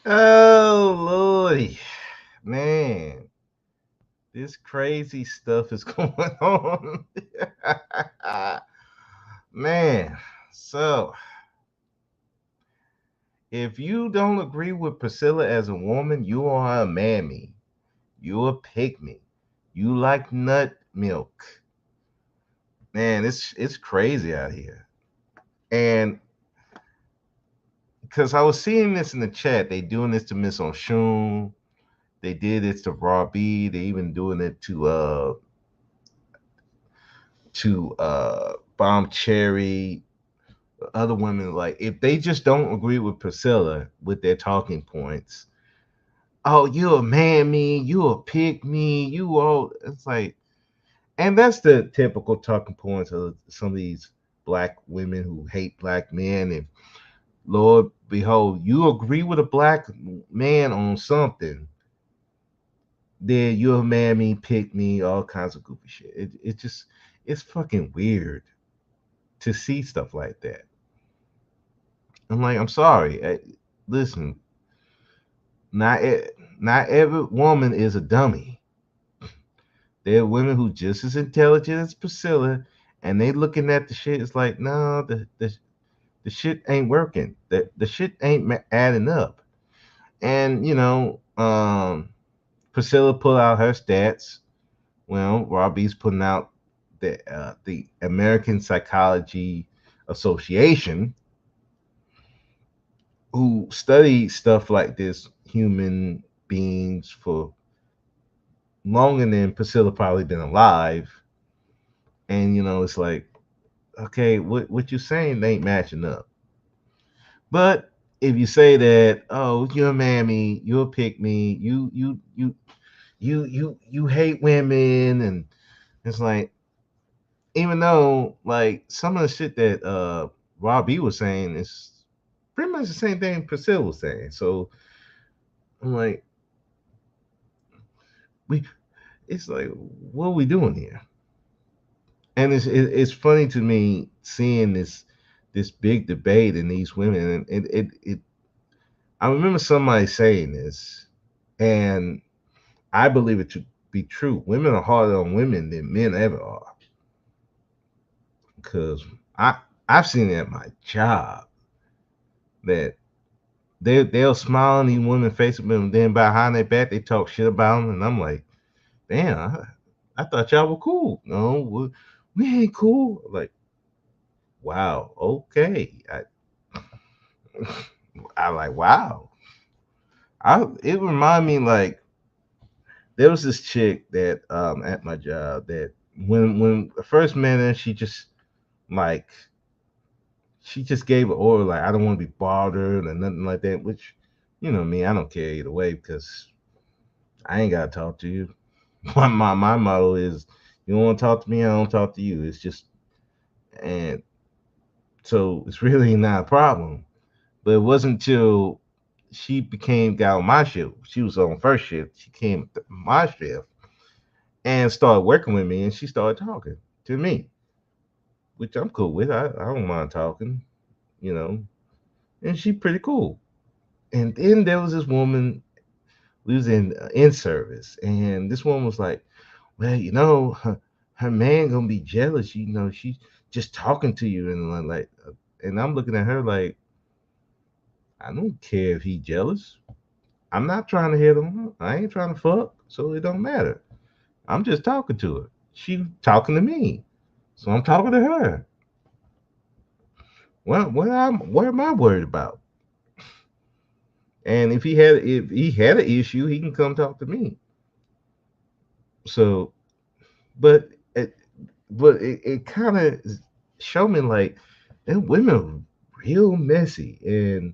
Oh Lordy, man, this crazy stuff is going on. Man, so if you don't agree with Priscilla as a woman, you are a mammy. You a pygmy. You like nut milk. Man, it's crazy out here. And because I was seeing this in the chat, they doing this to Miss Onshun. They did this to Robbie. They even doing it to Bomb Cherry, other women. Like if they just don't agree with Priscilla with their talking points, oh, you a mammy, you a pick me, you all. It's like, and that's the typical talking points of some of these black women who hate black men. And Lord behold, you agree with a black man on something, then you're a mammy, pick me, all kinds of goofy shit. It just it's fucking weird to see stuff like that. I'm like, I'm sorry. Listen, not every woman is a dummy. There are women who just as intelligent as Priscilla, and they looking at the shit. It's like, no, the shit ain't working. The shit ain't adding up. And Priscilla put out her stats. Well, Robbie's putting out the American Psychology Association, who study stuff like this, human beings for longer than Priscilla probably been alive. And it's like, okay, what you saying ain't matching up. But if you say that, oh, you're a mammy, you're a pick me, you hate women, and it's like, even though like some of the shit that Robbie was saying is pretty much the same thing Priscilla was saying. So I'm like, we it's like, what are we doing here? And it's funny to me seeing this big debate in these women, and it I remember somebody saying this, and I believe it to be true. Women are harder on women than men ever are, because I I've seen it at my job that they'll smile on these women's faces, but then behind their back they talk shit about them, and I'm like, damn, I thought y'all were cool. No, we ain't cool. Like, wow, okay. I like, wow. It reminded me, like, there was this chick that at my job that when I first met her, like she just gave an order like, I don't want to be bothered or nothing like that. Which, me, I don't care either way, because I ain't gotta talk to you. My motto is, you don't want to talk to me, I don't talk to you. It's just, and so it's really not a problem. But it wasn't until she got on my shift. She was on first shift. She came to my shift and started working with me, and she started talking to me, which I'm cool with. I don't mind talking, you know, and she pretty cool. And then there was this woman. We was in service, and this woman was like, "Well, her man gonna be jealous. She's just talking to you, and like, and I'm looking at her like, I don't care if he jealous. I'm not trying to hit on her. I ain't trying to fuck, so it don't matter. I'm just talking to her. She talking to me, so I'm talking to her. What am I worried about? And if he had an issue, he can come talk to me. So, but it, it kind of showed me like them women are real messy, and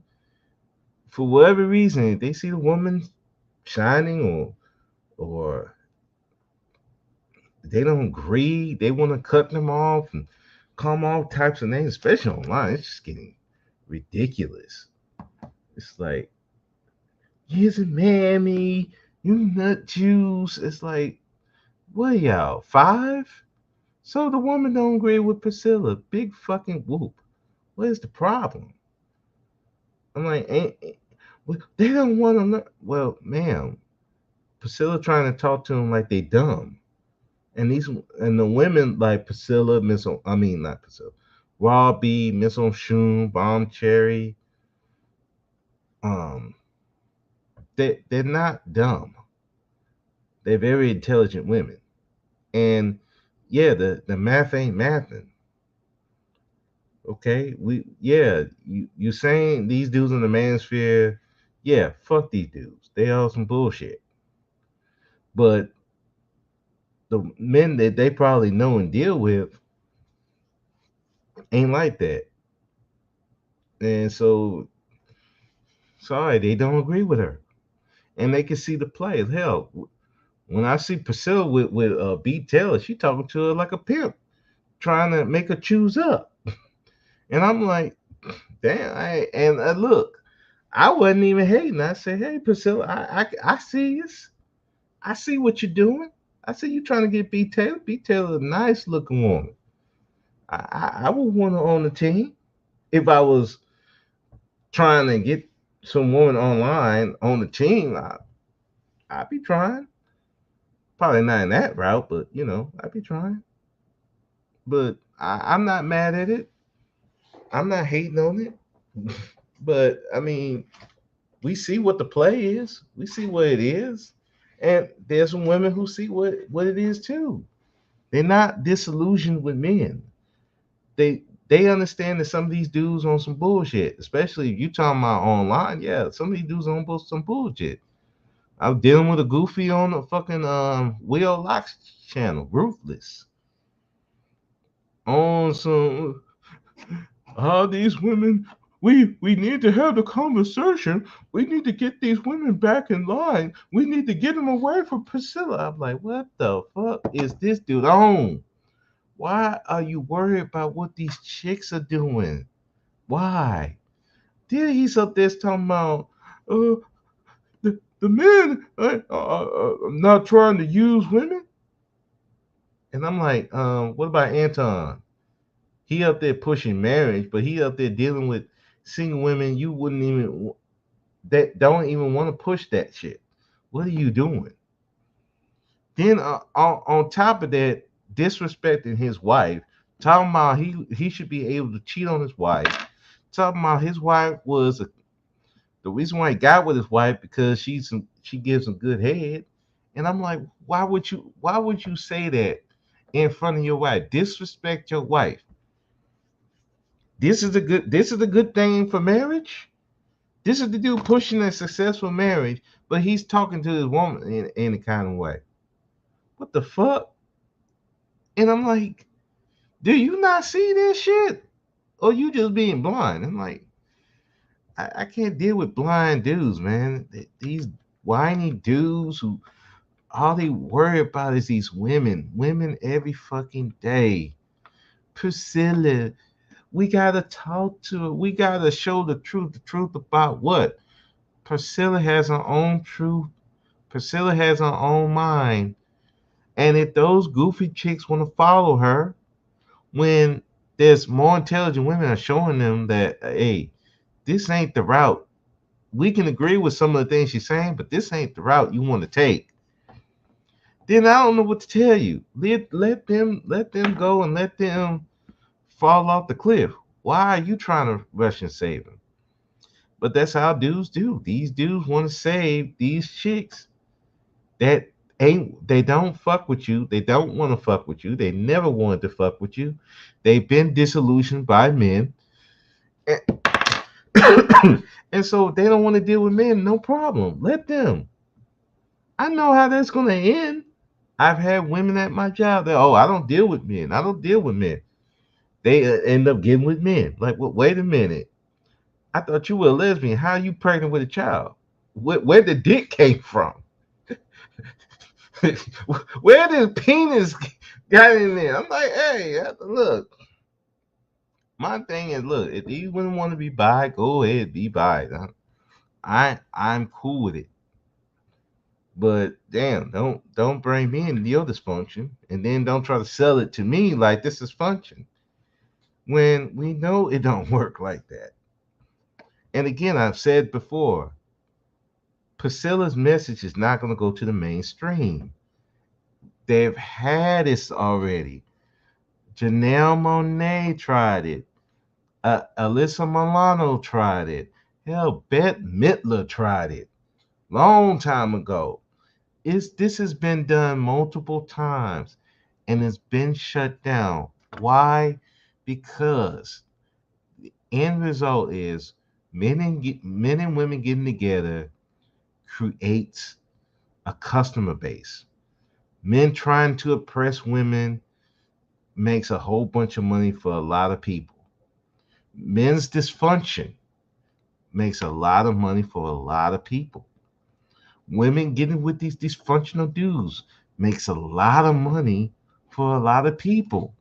for whatever reason, they see the woman shining, or they don't agree, they want to cut them off and call them all types of names, especially online. It's just getting ridiculous. It's like, here's a mammy, you nut juice. It's like, what y'all, five? So the woman don't agree with Priscilla. Big fucking whoop. Where's the problem? I'm like, Well, they don't want to learn. Well, ma'am, Priscilla trying to talk to them like they dumb. And these and the women like Priscilla, Miss I mean not Priscilla, Raw B, Miss on Shun, Bomb Cherry, um, they're not dumb. They're very intelligent women. And yeah, the math ain't mathing. Okay, you saying these dudes in the manosphere, yeah, fuck these dudes. They all some bullshit. But the men that they probably know and deal with ain't like that. And so sorry, they don't agree with her. And they can see the play. Hell, when I see Priscilla with B Taylor, she talking to her like a pimp, trying to make her choose up. And I'm like, damn. Look, I wasn't even hating. I said, hey Priscilla, I see this. I see what you're doing. I see you trying to get B Taylor. B Taylor, a nice looking woman. I would want her on the team if I was trying to get some woman online on the team. I'd be trying. Probably not in that route, but I'd be trying. But I'm not mad at it. I'm not hating on it. But I mean, we see what the play is. We see what it is, and there's some women who see what it is too. They're not disillusioned with men. They understand that some of these dudes on some bullshit. Especially if you talking about online. Yeah, some of these dudes on some bullshit. I'm dealing with a goofy on the fucking Will Locks channel, Ruthless, on some all these women. We need to have the conversation. We need to get these women back in line. We need to get them away from Priscilla. I'm like, what the fuck is this dude on? Why are you worried about what these chicks are doing? Why? Then he's up there talking about uh, the men not trying to use women. And I'm like, what about Anton? He up there pushing marriage, but he up there dealing with single women you wouldn't even that don't even want to push that shit. What are you doing? Then on top of that, disrespecting his wife, talking about he should be able to cheat on his wife, talking about his wife was the reason why he got with his wife because she gives him good head. And I'm like, why would you say that in front of your wife? Disrespect your wife. This is a good thing for marriage. This is the dude pushing a successful marriage, but he's talking to his woman in any kind of way. What the fuck? And I'm like, do you not see this shit? Or you just being blind? I'm like, I can't deal with blind dudes, man. These whiny dudes who all they worry about is these women every fucking day. Priscilla, we gotta talk to her. We gotta show the truth about what? Priscilla has her own truth. Priscilla has her own mind. And if those goofy chicks want to follow her, when there's more intelligent women are showing them that, hey, this ain't the route. We can agree with some of the things she's saying, but this ain't the route you want to take. Then I don't know what to tell you. Let them go and let them fall off the cliff. Why are you trying to rush and save them? But that's how dudes do. These dudes want to save these chicks that ain't they don't fuck with you. They don't want to fuck with you. They never wanted to fuck with you. They've been disillusioned by men. And, and so they don't want to deal with men, no problem. Let them. I know how that's gonna end. I've had women at my job that, oh, I don't deal with men. I don't deal with men. They end up getting with men. Like, well, wait a minute. I thought you were a lesbian. How are you pregnant with a child? Where the dick came from? Where did penis got in there? I'm like, hey, look. My thing is, look, if these women want to be bi, go ahead, be bi. I'm cool with it. But damn, don't bring me into your dysfunction, and then don't try to sell it to me like this is function when we know it don't work like that. And again, I've said before, Priscilla's message is not going to go to the mainstream. They've had this already. Janelle Monae tried it. Alyssa Milano tried it. Hell, Bette Midler tried it long time ago. This has been done multiple times and it's been shut down. Why? Because the end result is men and women getting together creates a customer base. Men trying to oppress women makes a whole bunch of money for a lot of people. Men's dysfunction makes a lot of money for a lot of people. Women getting with these dysfunctional dudes makes a lot of money for a lot of people.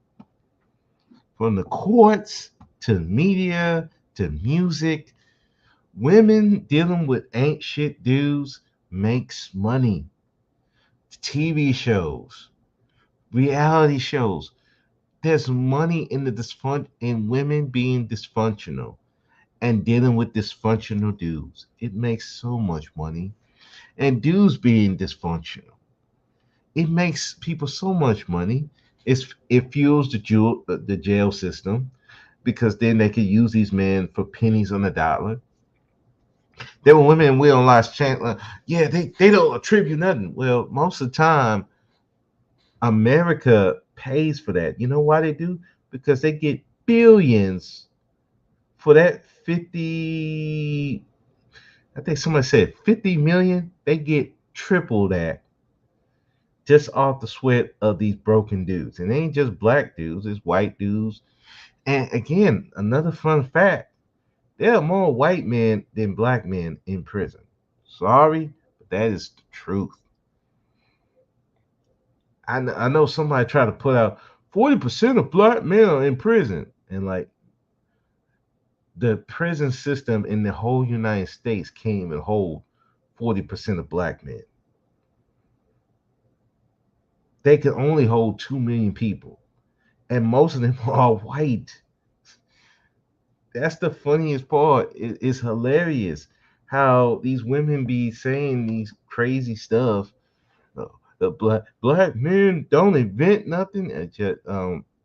From the courts to media to music, women dealing with ain't shit dudes makes money. TV shows, reality shows. There's money in the in women being dysfunctional and dealing with dysfunctional dudes. It makes so much money. And dudes being dysfunctional. It makes people so much money. It fuels the jail system because then they can use these men for pennies on the dollar. There were women in Will and Lost Chandler. Yeah, they don't attribute nothing. Well, most of the time, America pays for that. You know why they do? Because they get billions for that 50. I think somebody said 50 million. They get triple that just off the sweat of these broken dudes. And they ain't just black dudes, it's white dudes. And again, another fun fact, there are more white men than black men in prison. Sorry, but that is the truth. I know somebody tried to put out 40% of black men are in prison. And like the prison system in the whole United States can't even hold 40% of black men. They can only hold 2 million people. And most of them are white. That's the funniest part. It's hilarious how these women be saying these crazy stuff. The black men don't invent nothing. And just,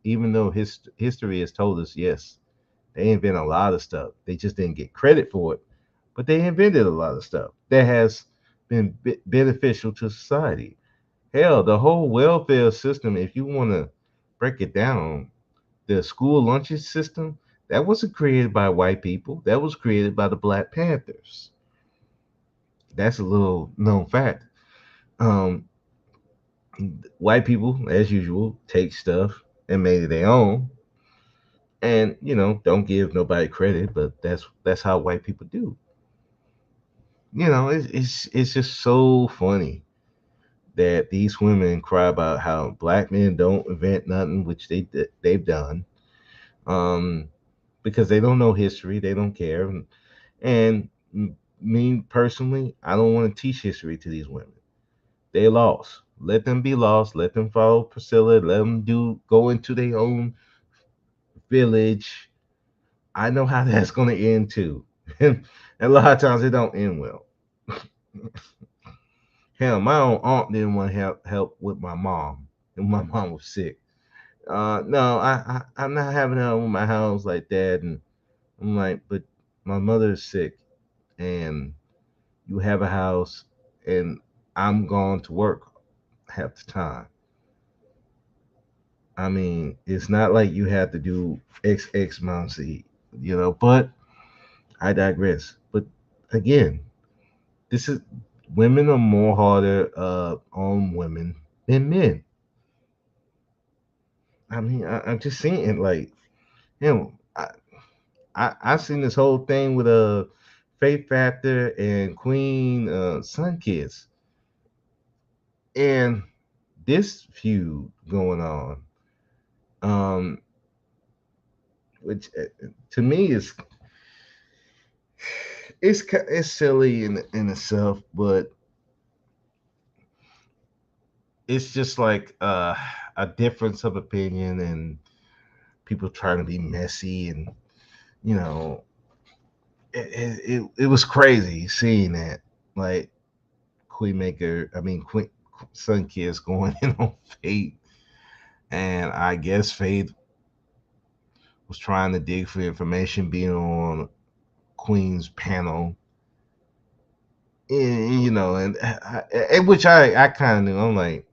even though history has told us, yes, they invent a lot of stuff. They just didn't get credit for it, but they invented a lot of stuff that has been beneficial to society. Hell, the whole welfare system, if you want to break it down, the school lunches system, that wasn't created by white people. That was created by the Black Panthers. That's a little known fact. Um, White people, as usual, take stuff and made it their own, and don't give nobody credit. But that's how white people do. It's just so funny that these women cry about how black men don't invent nothing, which they've done. Um, because they don't know history, they don't care. And me personally, I don't want to teach history to these women. They lost. Let them be lost. Let them follow Priscilla. Let them go into their own village. I know how that's going to end too. And a lot of times it don't end well. Hell, my own aunt didn't want to help with my mom, and my mom was sick. No, I'm not having her in my house like that. And I'm like, but my mother is sick, and you have a house, and I'm gone to work half the time. I mean, it's not like you have to do X amount of but I digress. But again, this is women are more harder on women than men. I mean, I'm just seeing it like, you know, I seen this whole thing with a Faith Factor and Queen Sun Kiss, and this feud going on, um, which to me is it's silly in itself, but it's just like a difference of opinion and people trying to be messy, and you know it was crazy seeing that. Like Queen Maker, I mean Queen Sun Kiss going in on Faith, and I guess Faith was trying to dig for information, being on Queen's panel, you know, and which I kind of knew. I'm like,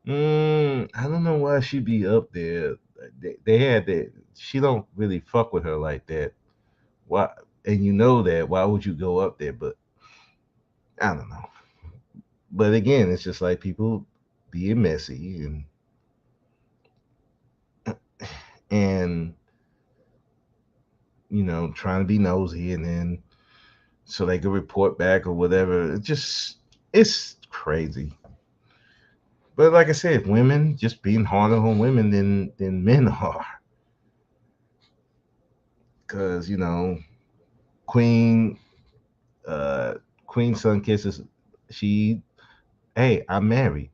I don't know why she'd be up there. They had that. She don't really fuck with her like that. Why? And you know that. Why would you go up there? But I don't know. But again, it's just like people being messy and trying to be nosy, and then so they could report back or whatever. It's crazy. But like I said, women just being harder on women than men are, because Queen uh Queen Sun Kisses, she, hey, I'm married,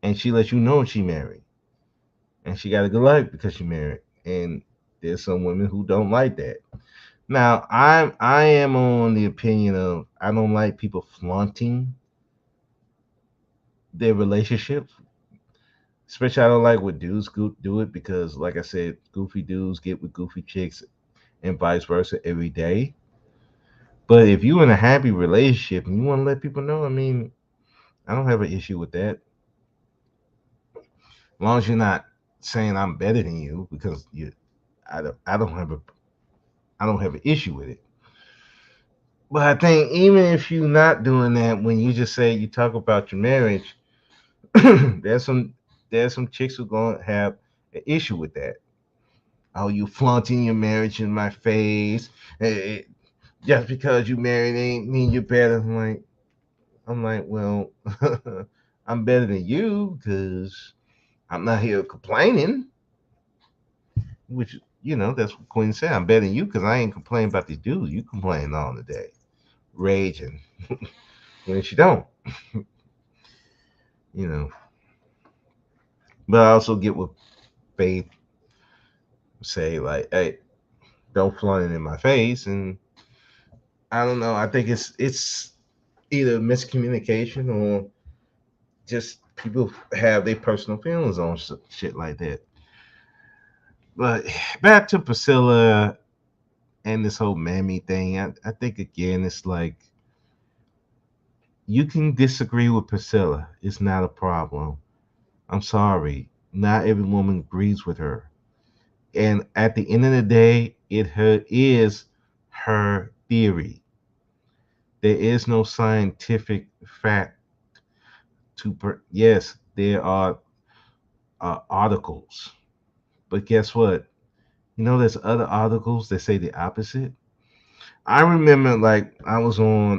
and she lets you know she married, and she got a good life because she married, and there's some women who don't like that. Now I am on the opinion of, I don't like people flaunting their relationships. Especially, I don't like when dudes do it, because, like I said, goofy dudes get with goofy chicks and vice versa every day. But if you're in a happy relationship and you want to let people know, I mean, I don't have an issue with that. As long as you're not saying I'm better than you, because I don't have an issue with it. But I think even if you're not doing that, when you just say you talk about your marriage, there's some chicks who gonna have an issue with that. Oh, you flaunting your marriage in my face. Just because you married ain't mean you're better. I'm like, well, I'm better than you because I'm not here complaining. Which, that's what Queen said. I'm better than you because I ain't complaining about these dudes. You complain all the day, raging when she don't, you know. But I also get what Faith say, like, hey, don't flaunt it in my face. And I don't know. I think it's either miscommunication or just people have their personal feelings on shit like that. But back to Priscilla and this whole mammy thing. I think again, it's like, you can disagree with Priscilla. It's not a problem. I'm sorry. Not every woman agrees with her. And at the end of the day, is her theory. There is no scientific fact yes, there are articles, but guess what? There's other articles that say the opposite. I remember, like, I was on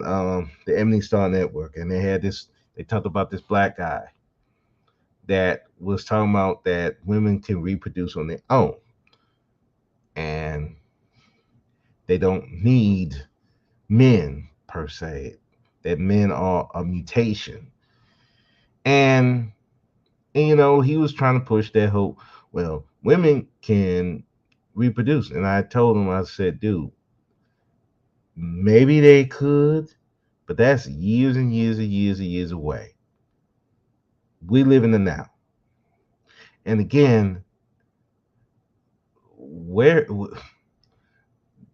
the Ebony Star Network, and they talked about this black guy that was talking about that women can reproduce on their own, and they don't need men per se, that men are a mutation. And, he was trying to push that whole, well, women can reproduce. And I told him, I said, dude, maybe they could, but that's years and years and years and years away. We live in the now. And again, where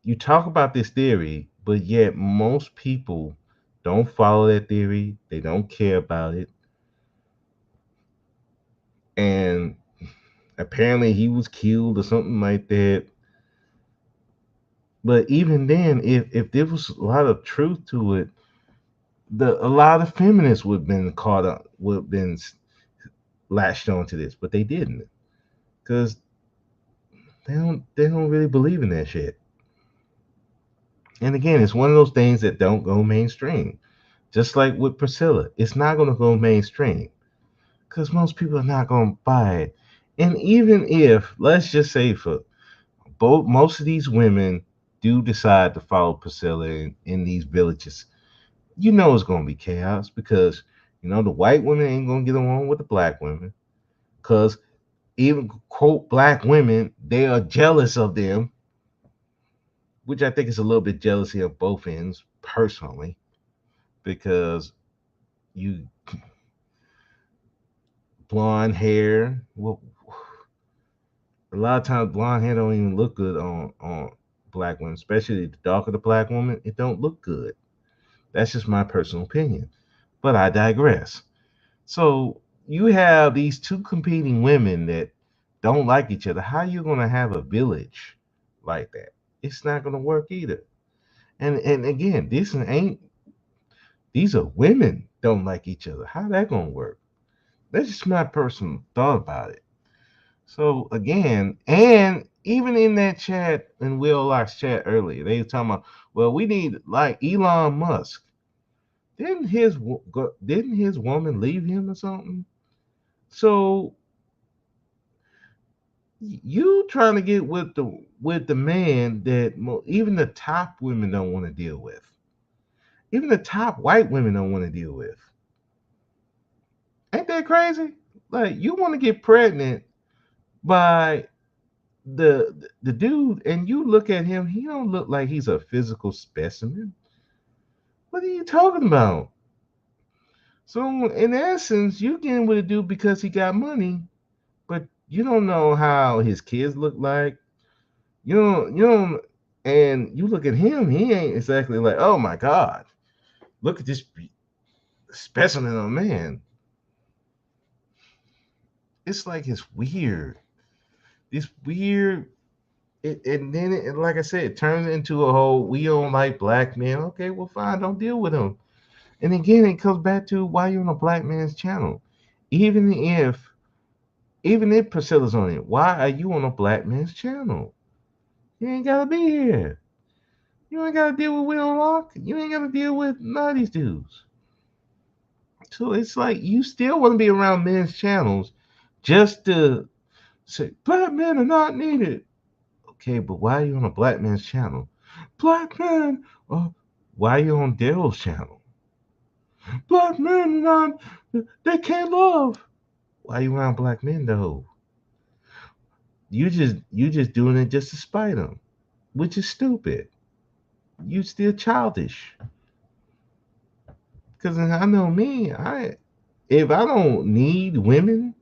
you talk about this theory, but yet most people don't follow that theory. They don't care about it. And apparently he was killed or something like that. But even then, if there was a lot of truth to it, a lot of feminists would have been caught up, would have been latched onto this, but they didn't, because they don't really believe in that shit. And again, it's one of those things that don't go mainstream. Just like with Priscilla, it's not going to go mainstream because most people are not going to buy it. And even if, let's just say, for both, most of these women do decide to follow Priscilla in these villages, it's going to be chaos, because the white women ain't going to get along with the black women, because even quote black women, they are jealous of them, which I think is a little bit jealousy of both ends personally, because You blonde hair. Well, a lot of times blonde hair don't even look good on black women, especially the darker the black woman. It don't look good. That's just my personal opinion. But I digress. So you have these two competing women that don't like each other. How you gonna have a village like that? It's not gonna work either. And again, these are women don't like each other. How that gonna work? That's just my personal thought about it. So again, and even in that chat in Will Locke's chat earlier, they were talking about, well, we need like Elon Musk. Didn't his woman leave him or something? So you trying to get with the man that even the top women don't want to deal with. Even the top white women don't want to deal with. Ain't that crazy? Like you want to get pregnant by the dude, and you look at him, he don't look like he's a physical specimen. What are you talking about? So in essence, you getting with a dude because he got money, but you don't know how his kids look like. You don't, and you look at him, he ain't exactly like, oh my God, look at this specimen of a man. It's like it's weird. It's weird. And then, like I said, it turns into a whole, we don't like black men. Okay, well, fine, don't deal with them. And again, it comes back to why you're on a black man's channel. Even if, even if Priscilla's on it, why are you on a black man's channel? You ain't gotta be here. You ain't gotta deal with Will Lock. You ain't gotta deal with none of these dudes. So it's like you still want to be around men's channels just to say black men are not needed. Okay, but why are you on a black man's channel? Black men. Why are you on Daryl's channel? Black men are not. They can't love. Why are you around black men though? You just doing it just to spite them, which is stupid. You still childish. Cause I know me. I if I don't need women,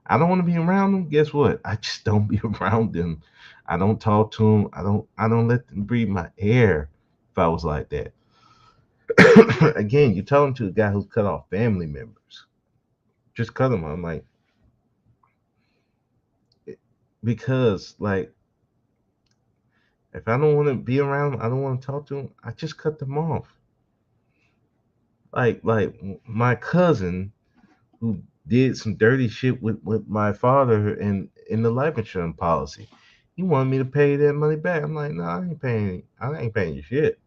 I don't want to be around them. Guess what? I just don't be around them. I don't talk to them. I don't let them breathe my air. If I was like that, again, you're talking to a guy who's cut off family members. Just cut them. I'm like, because like if I don't want to be around them, I don't want to talk to them. I just cut them off. Like my cousin who did some dirty shit with my father in the life insurance policy. He wanted me to pay that money back. I'm like, no, I ain't paying you shit.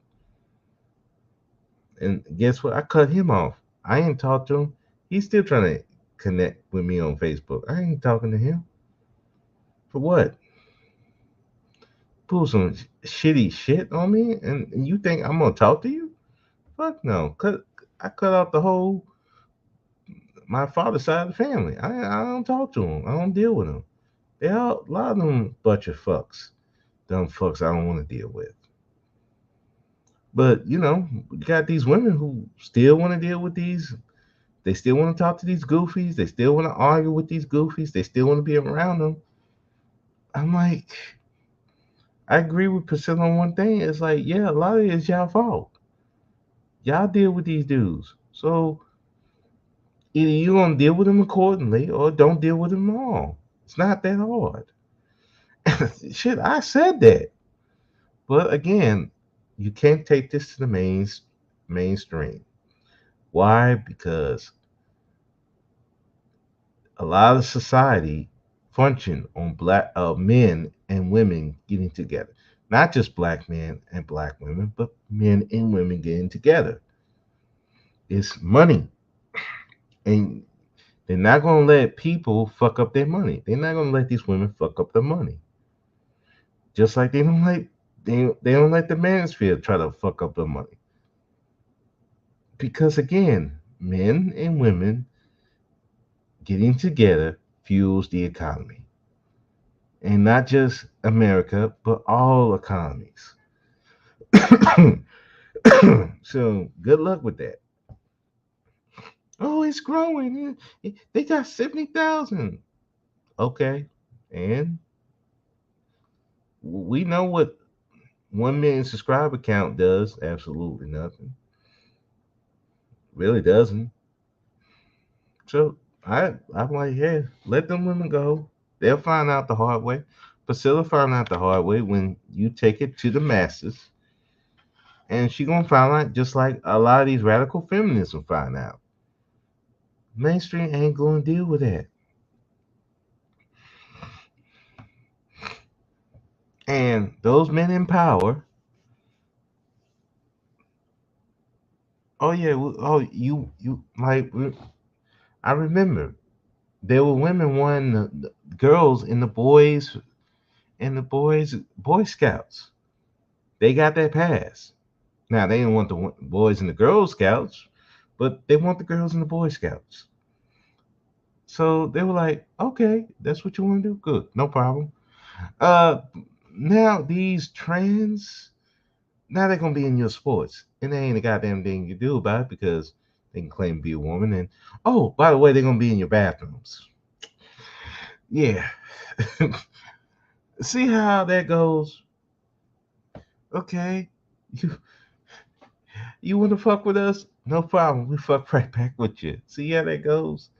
And guess what? I cut him off. I ain't talked to him. He's still trying to connect with me on Facebook. I ain't talking to him. For what? Pull some shitty shit on me and you think I'm gonna talk to you? Fuck no. I cut out the whole my father's side of the family. I don't talk to them. I don't deal with them. They all a lot of them bunch of fucks. Dumb fucks I don't want to deal with. But you got these women who still want to deal with these. They still want to talk to these goofies. They still want to argue with these goofies. They still want to be around them. I'm like, I agree with Priscilla on one thing. It's like, yeah, a lot of it is y'all fault. Y'all deal with these dudes. So either you gonna deal with them accordingly or don't deal with them at all. It's not that hard. Shit, I said that. But again, you can't take this to the mainstream. Why? Because a lot of society function on black men and women getting together. Not just black men and black women, but men and women getting together. It's money. And they're not gonna let people fuck up their money. They're not gonna let these women fuck up their money. Just like they don't let the manosphere try to fuck up their money. Because again, men and women getting together fuels the economy. And not just America, but all economies. So good luck with that. Oh, it's growing. They got 70,000. Okay, and we know what 1 million subscriber count does. Absolutely nothing. Really doesn't. So I'm like, yeah, let them women go. They'll find out the hard way. Priscilla found out the hard way when you take it to the masses, and she gonna find out just like a lot of these radical feminists will find out. Mainstream ain't gonna deal with that. And those men in power, oh yeah, oh you like I remember there were women wanting the girls in the Boy Scouts. They got that pass. Now they didn't want the boys in the Girl Scouts, but they want the girls in the Boy Scouts. So they were like, okay, that's what you want to do. Good, no problem. Uh, now these trans, now they're gonna be in your sports, and there ain't a goddamn thing you do about it because they can claim to be a woman. And oh, by the way, they're gonna be in your bathrooms. Yeah, see how that goes? Okay, you you want to fuck with us? No problem. We fuck right back with you. See how that goes?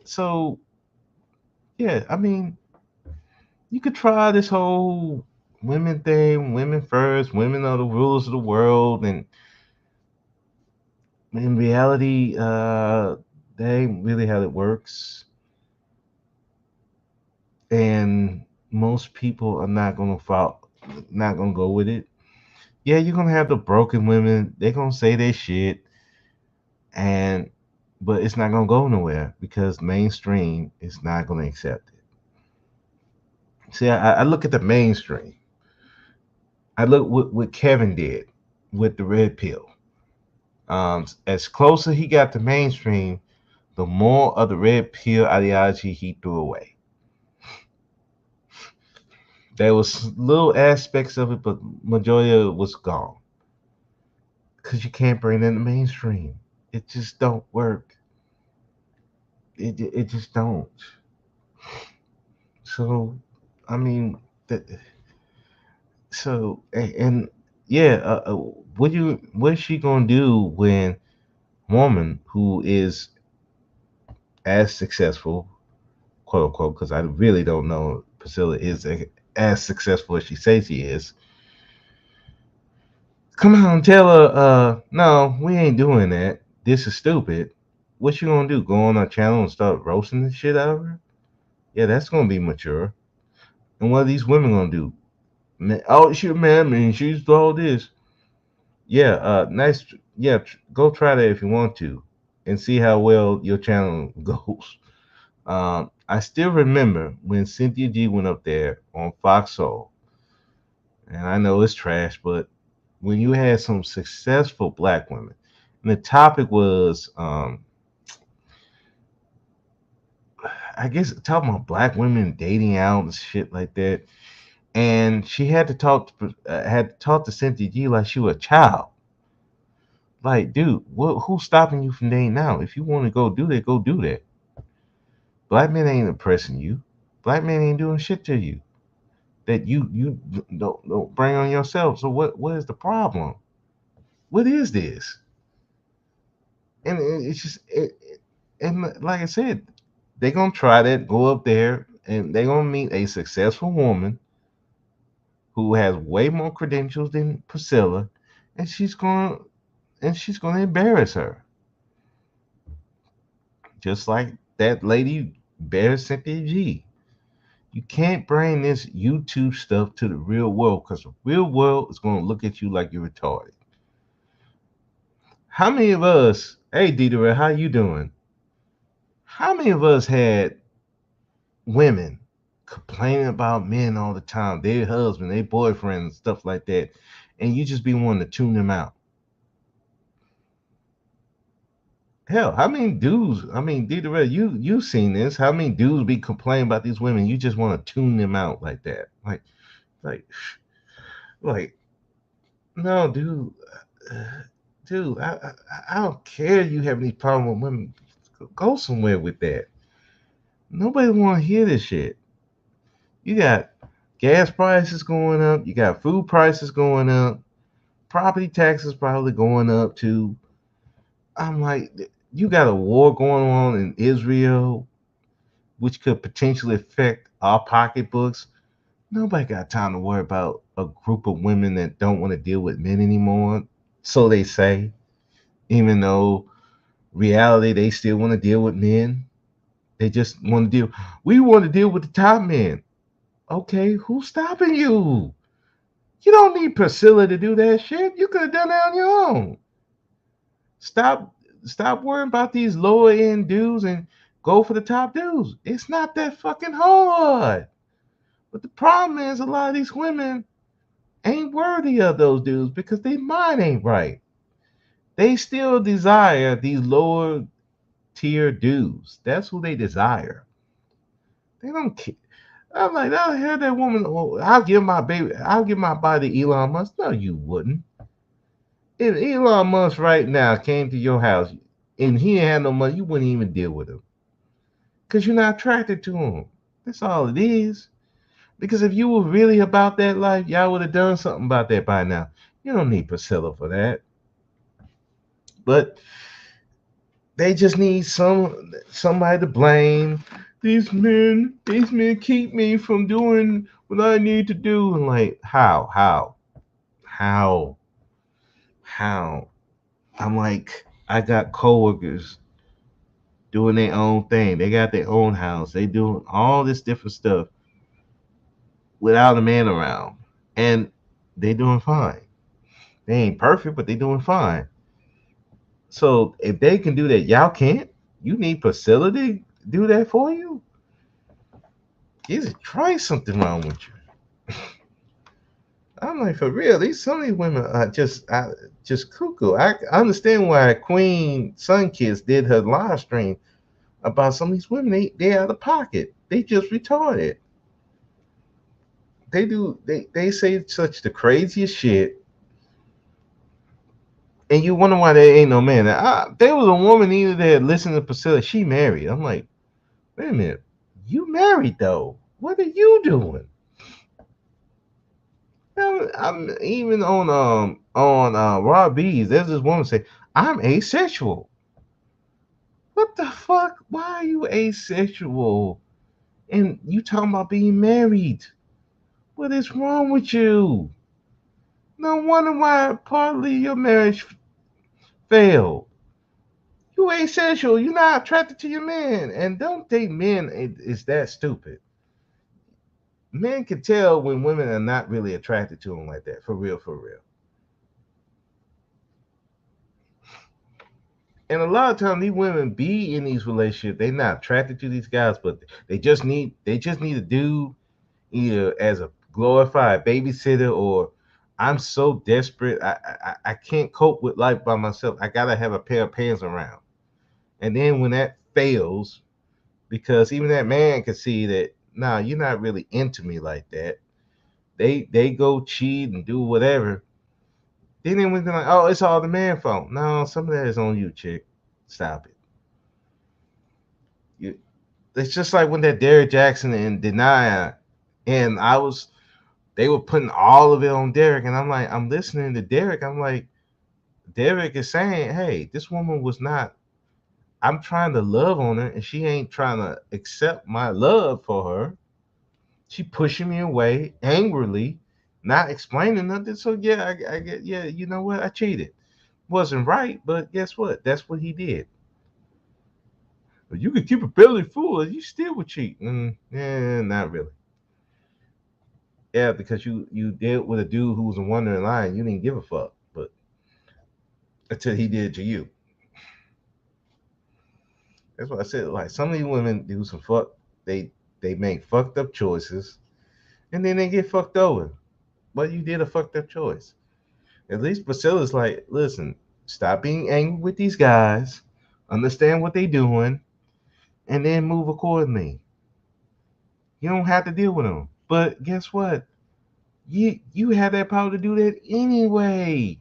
So yeah, I mean, you could try this whole women thing, women first, women are the rulers of the world, and in reality, that ain't really how it works. And most people are not gonna follow, not gonna go with it. Yeah, you're gonna have the broken women. They're gonna say their shit, and but it's not gonna go nowhere because mainstream is not gonna accept it. See, I look at the mainstream. I look what Kevin did with the red pill. As closer he got to mainstream, the more of the red pill ideology he threw away. There was little aspects of it, but majority of it was gone because you can't bring in the mainstream. It just don't work. It just don't. So, I mean, that, and yeah, what is she gonna do when woman who is as successful, quote unquote, because I really don't know if Priscilla is as successful as she says she is. Come on, tell her, no, we ain't doing that. This is stupid. What you gonna do? Go on our channel and start roasting the shit out of her? Yeah, that's gonna be mature. And what are these women gonna do? Oh, she man, I mean, she's all this. Yeah, nice. Yeah, go try that if you want to, and see how well your channel goes. I still remember when Cynthia G went up there on Fox Soul, and I know it's trash, but when you had some successful black women, and the topic was, I guess, talking about black women dating out and shit like that, and she had to talk to Cynthia G like she was a child. Like, dude, who's stopping you from dating now? If you want to go do that, go do that. Black men ain't oppressing you. Black men ain't doing shit to you that you don't bring on yourself. So what is the problem? What is this? And it's just and like I said, they're gonna try that, go up there, and they're gonna meet a successful woman who has way more credentials than Priscilla, and she's gonna embarrass her, just like that lady embarrassed Cynthia G. You can't bring this YouTube stuff to the real world because the real world is gonna look at you like you're retarded. How many of us, hey Dieter, how you doing? How many of us had women complaining about men all the time, their husband, their boyfriend, stuff like that, and you just be wanting to tune them out? Hell, how many dudes? I mean, Dieter, you seen this? How many dudes be complaining about these women? You just want to tune them out like that, like, like, no, dude. dude, I don't care you have any problem with women. Go somewhere with that. Nobody want to hear this shit. You got gas prices going up. You got food prices going up. Property taxes probably going up too. I'm like, you got a war going on in Israel, which could potentially affect our pocketbooks. Nobody got time to worry about a group of women that don't want to deal with men anymore. So they say, even though reality they still want to deal with men. They just want to deal. We want to deal with the top men. Okay, who's stopping you? You don't need Priscilla to do that shit. You could have done that on your own. Stop stop worrying about these lower end dudes and go for the top dudes. It's not that fucking hard. But the problem is a lot of these women ain't worthy of those dudes because their mind ain't right. They still desire these lower tier dudes. That's who they desire. They don't care. I'm like, I'll hear that woman. Oh, I'll give my baby. I'll give my body to Elon Musk. No, you wouldn't. If Elon Musk right now came to your house and he didn't have no money, you wouldn't even deal with him because you're not attracted to him. That's all it is. Because if you were really about that life, y'all would have done something about that by now. You don't need Priscilla for that. But they just need somebody to blame. These men keep me from doing what I need to do. And like, how, how? I'm like, I got coworkers doing their own thing. They got their own house. They doing all this different stuff without a man around, and they doing fine. They ain't perfect, but they doing fine. So if they can do that, y'all can't. You need Priscilla to do that for you. Is try something wrong with you? I'm like, for real. These some of these women are just cuckoo. I understand why Queen Sun Kiss did her live stream about some of these women. They out of pocket. They just retarded. They say such the craziest shit, and you wonder why there ain't no man. There was a woman either that listened to Priscilla. She married. I'm like, wait a minute, you married though? What are you doing? I'm even on Raw B's. There's this woman say, I'm asexual. What the fuck? Why are you asexual? And you talking about being married? What is wrong with you? No wonder why partly your marriage failed. You asexual. You're not attracted to your man, and don't think men is that stupid. Men can tell when women are not really attracted to them like that. For real, for real. And a lot of times these women be in these relationships, they're not attracted to these guys, but they just need a dude either as a glorified babysitter or I'm so desperate I can't cope with life by myself. I gotta have a pair of pants around. And then when that fails, because even that man can see that nah, you're not really into me like that. They go cheat and do whatever. Then they went like, oh, it's all the man fault. No, some of that is on you, chick. Stop it. You, it's just like when that Derrick Jackson and Denia, and they were putting all of it on Derrick, and I'm like, I'm listening to Derrick. I'm like, Derrick is saying, hey, this woman was not. I'm trying to love on her, and she ain't trying to accept my love for her. She pushing me away angrily, not explaining nothing. So yeah, I get, yeah, you know what? I cheated. Wasn't right, but guess what? That's what he did. But you could keep a belly full, you still would cheat. Yeah, not really. Yeah, because you dealt with a dude who was a wonder in line. You didn't give a fuck, but until he did to you. That's what I said. Like some of these women do some fuck. They make fucked up choices, and then they get fucked over. But you did a fucked up choice. At least Priscilla's like, listen, stop being angry with these guys, understand what they doing, and then move accordingly. You don't have to deal with them. But guess what? You have that power to do that anyway.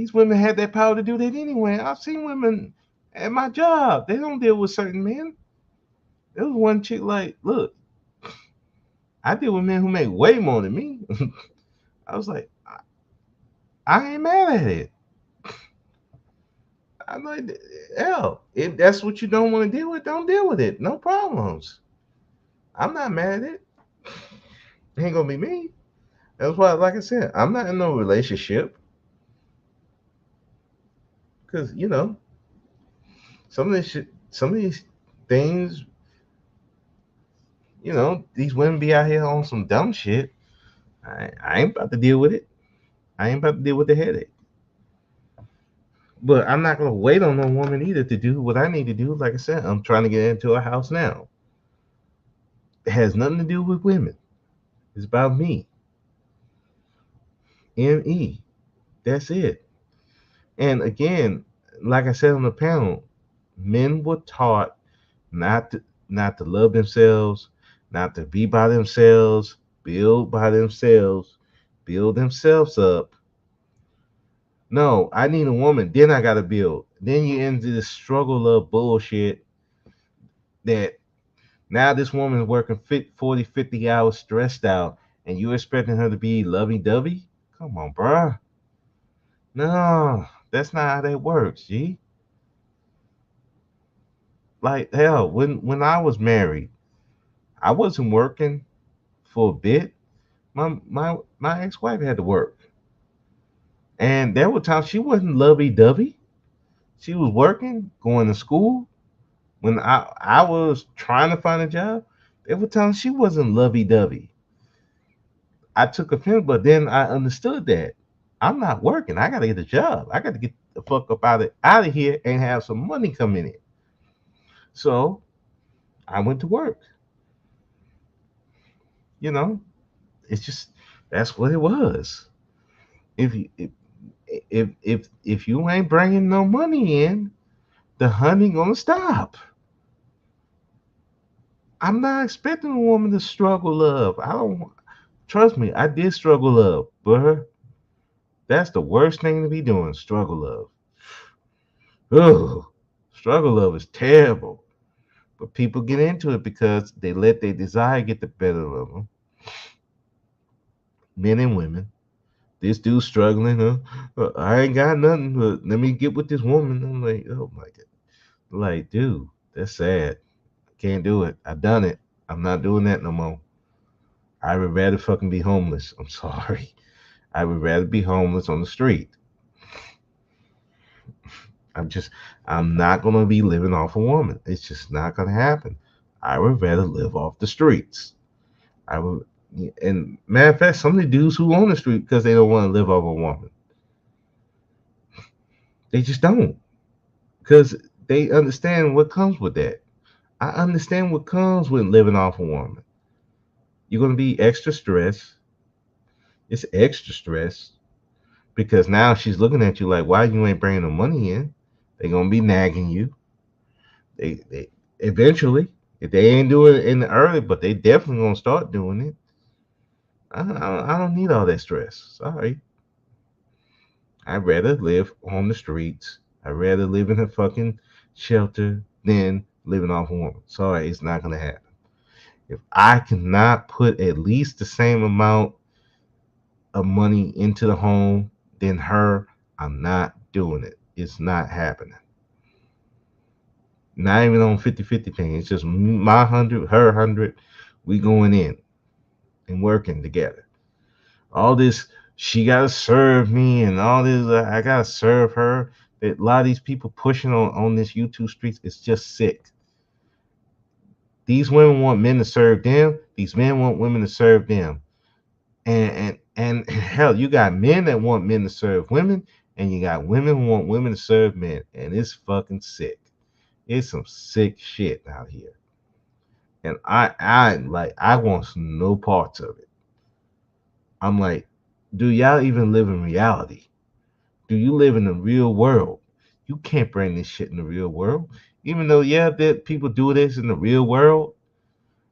These women had that power to do that anyway. I've seen women at my job. They don't deal with certain men. There was one chick like, look, I deal with men who make way more than me. I was like, I ain't mad at it. I'm like, hell, if that's what you don't want to deal with, don't deal with it. No problems. I'm not mad at it. It ain't gonna be me. That's why, like I said, I'm not in no relationship because some of this shit, some of these things, these women be out here on some dumb shit. I ain't about to deal with it. I ain't about to deal with the headache. But I'm not gonna wait on no woman either to do what I need to do. Like I said, I'm trying to get into a house now. It has nothing to do with women. It's about me. Me. That's it. And again, like I said on the panel, men were taught not to not to love themselves, not to be by themselves, build by themselves, build themselves up. No, I need a woman, then I gotta build. Then you into this struggle of bullshit that now this woman's working 40, 50 hours stressed out, and you expecting her to be lovey-dovey? Come on, bruh. No, that's not how that works, G. Like hell, when I was married, I wasn't working for a bit. My ex-wife had to work. And there were times she wasn't lovey-dovey. She was working, going to school. When I was trying to find a job, there were times she wasn't lovey-dovey. I took offense, but then I understood that I'm not working. I gotta get a job. I gotta get the fuck up out of here and have some money coming in. So I went to work. You know, it's just that's what it was. If you if you ain't bringing no money in, the honey gonna stop. I'm not expecting a woman to struggle love. I don't trust me. I did struggle love, but that's the worst thing to be doing. Struggle love. Ugh, struggle love is terrible. But people get into it because they let their desire get the better of them. Men and women. This dude struggling. I ain't got nothing. But let me get with this woman. I'm like, oh my god. Like, dude, that's sad. Can't do it. I done it. I'm not doing that no more. I would rather fucking be homeless. I'm sorry. I would rather be homeless on the street. I'm just, I'm not gonna be living off a woman. It's just not gonna happen. I would rather live off the streets. I would, and matter of fact, some of the dudes who on the street because they don't want to live off a woman, they just don't because they understand what comes with that. I understand what comes with living off a woman. You're gonna be extra stressed. It's extra stress because now she's looking at you like, why you ain't bringing the money in? They gonna be nagging you. They eventually, if they ain't doing it in the early, but they definitely gonna start doing it. I don't need all that stress. Sorry, I'd rather live on the streets. I'd rather live in a fucking shelter than living off a woman. Sorry, it's not gonna happen. If I cannot put at least the same amount of money into the home than her, I'm not doing it. It's not happening. Not even on 50-50 thing. It's just my 100, her 100. We going in and working together. All this, she got to serve me and all this, I got to serve her. A lot of these people pushing on this YouTube streets, it's just sick. These women want men to serve them. These men want women to serve them. And hell, you got men that want men to serve women, and you got women who want women to serve men, and it's fucking sick. It's some sick shit out here, and I want no parts of it. I'm like, do y'all even live in reality? Do you live in the real world? You can't bring this shit in the real world, even though yeah, that people do this in the real world,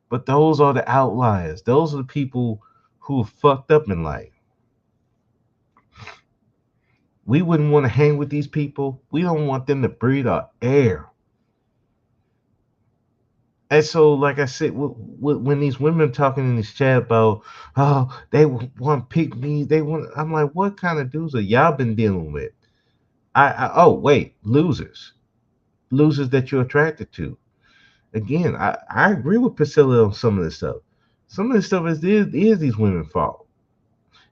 but those are the outliers. Those are the people who are fucked up in life. We wouldn't want to hang with these people. We don't want them to breathe our air. And so, like I said, when these women talking in this chat about, oh, they want pick me, they want. I'm like, what kind of dudes are y'all been dealing with? Oh wait, losers that you're attracted to. Again, I agree with Priscilla on some of this stuff. Some of this stuff is these women's fault,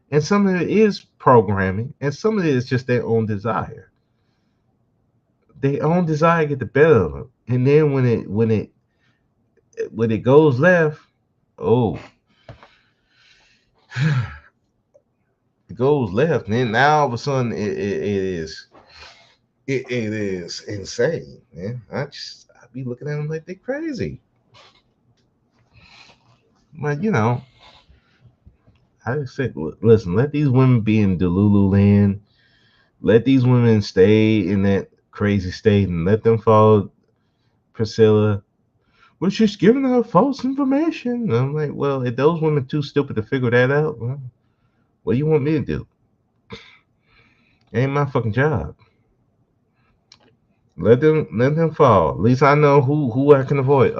and some of it is programming, and some of it is just their own desire. Their own desire get the better of them, and then when it goes left, oh, it goes left, and then now all of a sudden it is insane, man. I be looking at them like they crazy. But I just said, listen, let these women be in Delulu land. Let these women stay in that crazy state and let them follow Priscilla. Well, she's giving out false information. And I'm like, well, if those women too stupid to figure that out, well, what do you want me to do? It ain't my fucking job. Let them fall. At least I know who I can avoid.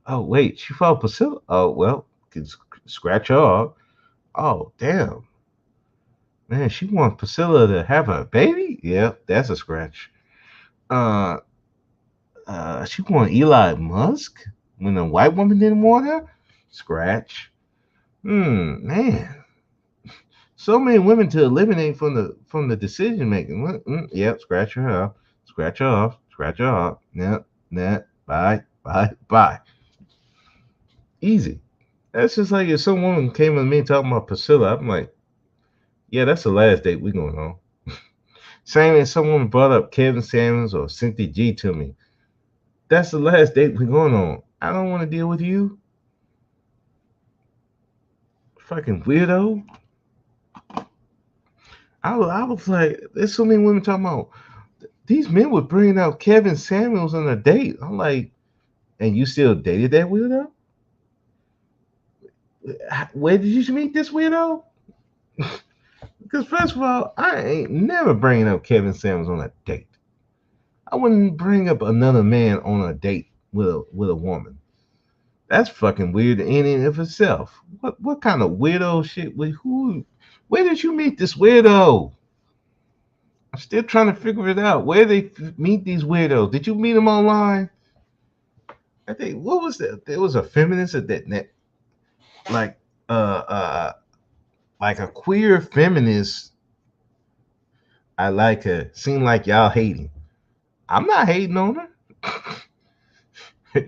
Oh wait, she followed Priscilla. Oh well, can scratch her off. Oh damn, man, she wants Priscilla to have a baby. Yeah, that's a scratch. Uh, she want Eli Musk when a white woman didn't want her. Scratch. Man, so many women to eliminate from the decision making. Yep, scratch her off. Scratch her off. Scratch her off. Yep, that. Bye. Bye. Bye. Easy. That's just like if some woman came with me talking about Priscilla, I'm like, yeah, that's the last date we going on. Same as someone brought up Kevin Samuels or Cynthia G to me. That's the last date we going on. I don't want to deal with you. Fucking weirdo. I was like, there's so many women talking about these men were bringing out Kevin Samuels on a date. I'm like, and you still dated that weirdo? Where did you meet this weirdo? Because first of all, I ain't never bringing up Kevin Samuels on a date. I wouldn't bring up another man on a date with a woman. That's fucking weird in and of itself. What kind of weirdo shit? Who? Where did you meet this weirdo? I'm still trying to figure it out. Where they meet these weirdos? Did you meet them online? I think what was that? There was a feminist that like uh uh like a queer feminist. I like her. Seem like y'all hating. I'm not hating on her.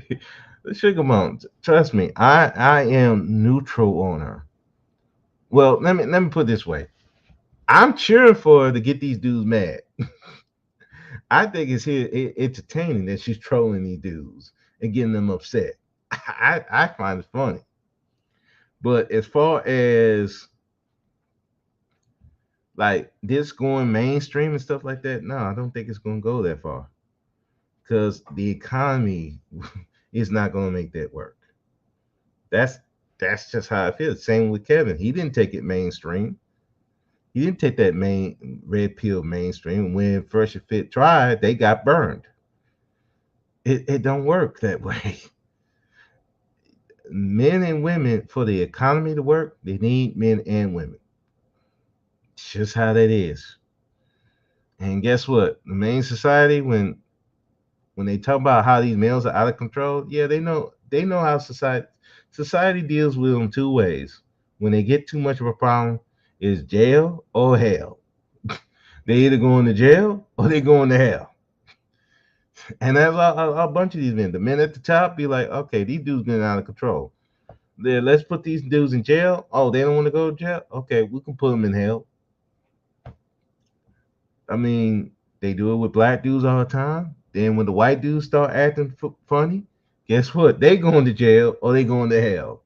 Sugar Mom, trust me, I am neutral on her. Well, let me put it this way. I'm cheering for her to get these dudes mad. I think it's here entertaining that she's trolling these dudes and getting them upset. I find it funny. But as far as like this going mainstream and stuff like that, no, I don't think it's gonna go that far. Because the economy is not gonna make that work. That's that's just how I feel. Same with Kevin. He didn't take it mainstream. He didn't take that main red pill mainstream. When Fresh and Fit tried, they got burned. It don't work that way. Men and women, for the economy to work, they need men and women. It's just how that is. And guess what? The main society, when they talk about how these males are out of control, yeah, they know how society deals with them two ways. When they get too much of a problem, is jail or hell. They either going to jail or they going to hell. And that's a bunch of these men. The men at the top be like, okay, these dudes getting out of control. Let's put these dudes in jail. Oh, they don't want to go to jail. Okay, we can put them in hell. I mean, they do it with black dudes all the time. Then when the white dudes start acting funny, guess what? They going to jail or they going to hell.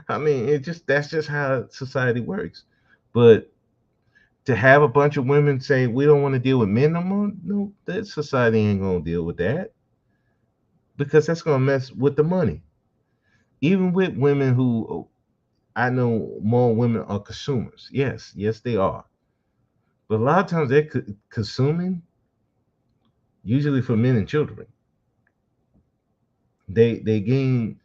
I mean, that's just how society works. But to have a bunch of women say we don't want to deal with men no more, no, that society ain't gonna deal with that because that's gonna mess with the money. Even with women who I know more women are consumers. Yes, yes, they are. But a lot of times they're consuming, usually for men and children. They gain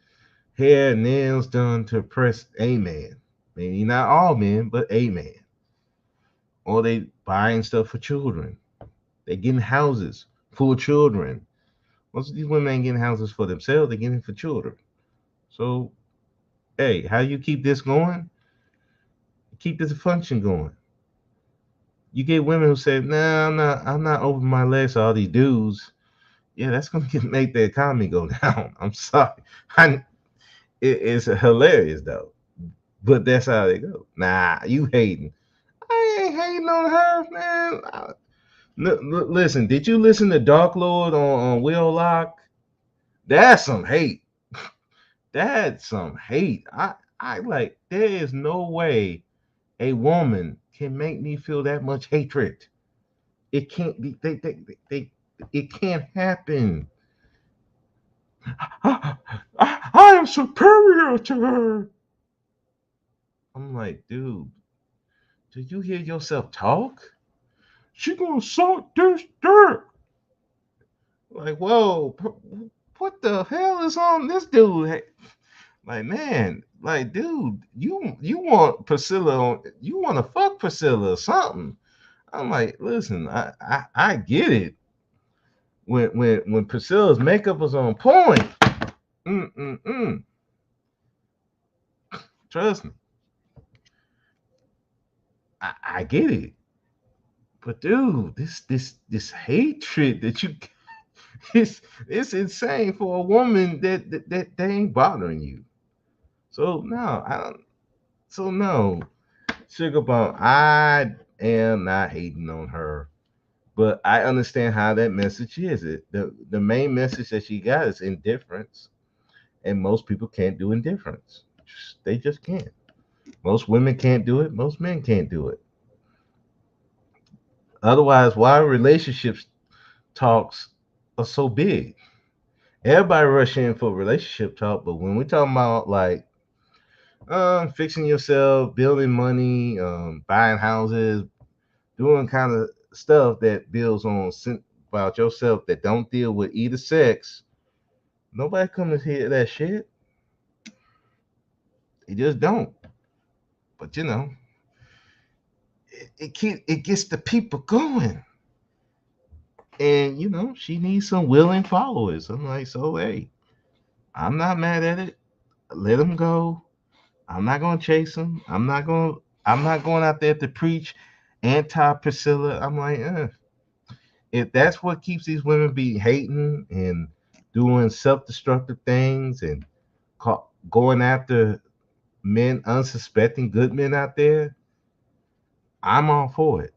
hair, nails done to impress a man. Maybe not all men, but a man. Or they buying stuff for children. They getting houses full of children. Most of these women ain't getting houses for themselves, they're getting it for children. So, hey, how you keep this going? Keep this function going. You get women who say, "Nah, I'm not over my legs to all these dudes." Yeah, that's gonna make the economy go down. I'm sorry. I, it's hilarious though, but that's how they go. Nah, you hating. I ain't hating on her, man. Listen, did you listen to Dark Lord on Will Lock? That's some hate. That's some hate. I like. There is no way a woman can make me feel that much hatred. It can't be. They it can't happen. I am superior to her. I'm like, dude, do you hear yourself talk? She gonna suck this dirt. Like, whoa, what the hell is on this dude? Like, man, like, dude, you want Priscilla on? You want to fuck Priscilla or something? I'm like, listen, I get it. When Priscilla's makeup was on point, mm mm mm, trust me, I get it. But dude, this hatred that you it's insane for a woman that they ain't bothering you. So no, I don't. So no, Sugar Bomb, I am not hating on her, but I understand how that message is. The main message that she got is indifference, and most people can't do indifference. They just can't. Most women can't do it. Most men can't do it. Otherwise, why relationships talks are so big? Everybody rush in for relationship talk, but when we talking about like fixing yourself, building money, buying houses, doing kind of stuff that builds on about yourself that don't deal with either sex, nobody come to hear that shit. They just don't. But it gets the people going, and she needs some willing followers. I'm like, so hey, I'm not mad at it. Let them go. I'm not gonna chase them. I'm not going out there to preach anti Priscilla. I'm like, if that's what keeps these women be hating and doing self-destructive things and going after men, unsuspecting good men out there, I'm all for it.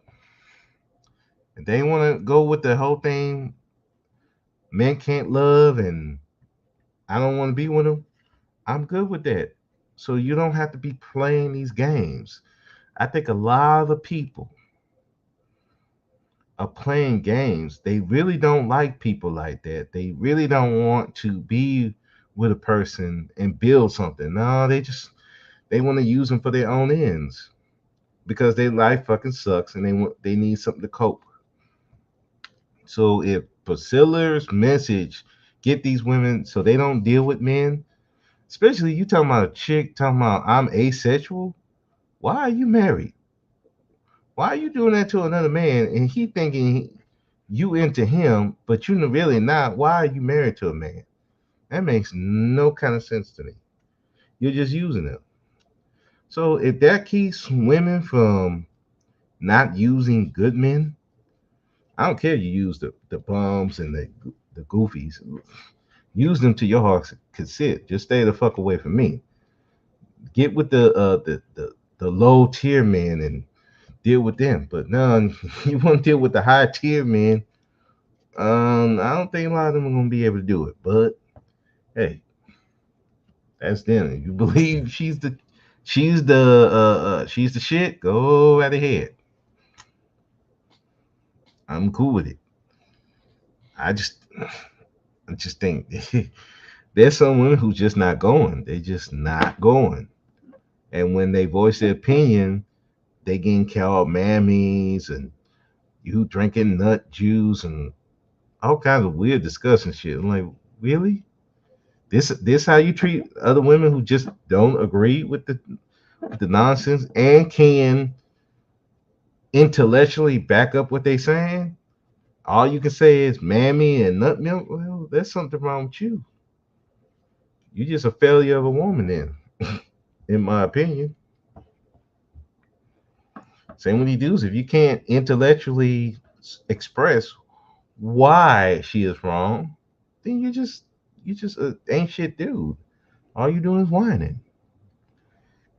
If they want to go with the whole thing, men can't love and I don't want to be with them, I'm good with that. So you don't have to be playing these games. I think a lot of the people are playing games. They really don't like people like that. They really don't want to be with a person and build something. No, they want to use them for their own ends because their life fucking sucks and they need something to cope. So if Priscilla's message get these women so they don't deal with men, especially you talking about a chick talking about I'm asexual. Why are you married? Why are you doing that to another man and he thinking you into him, but you're really not? Why are you married to a man? That makes no kind of sense to me. You're just using them. So if that keeps women from not using good men, I don't care. You use the bums and the goofies. Use them to your heart's content. Just stay the fuck away from me. Get with the low tier men and deal with them. But no, you want to deal with the high tier men. I don't think a lot of them are gonna be able to do it. But hey, that's them. If you believe she's the shit, go right ahead. I'm cool with it. I just I just think there's some women who's just not going. They just not going. and when they voice their opinion, they getting called mammies and you drinking nut juice and all kinds of weird, disgusting shit. I'm like, really? This how you treat other women who just don't agree with the nonsense and can intellectually back up what they saying? All you can say is mammy and nut milk. Well, there's something wrong with you. You're just a failure of a woman, then, in my opinion. Same with these dudes. If you can't intellectually express why she is wrong, then you just ain't shit dude. All you doing is whining.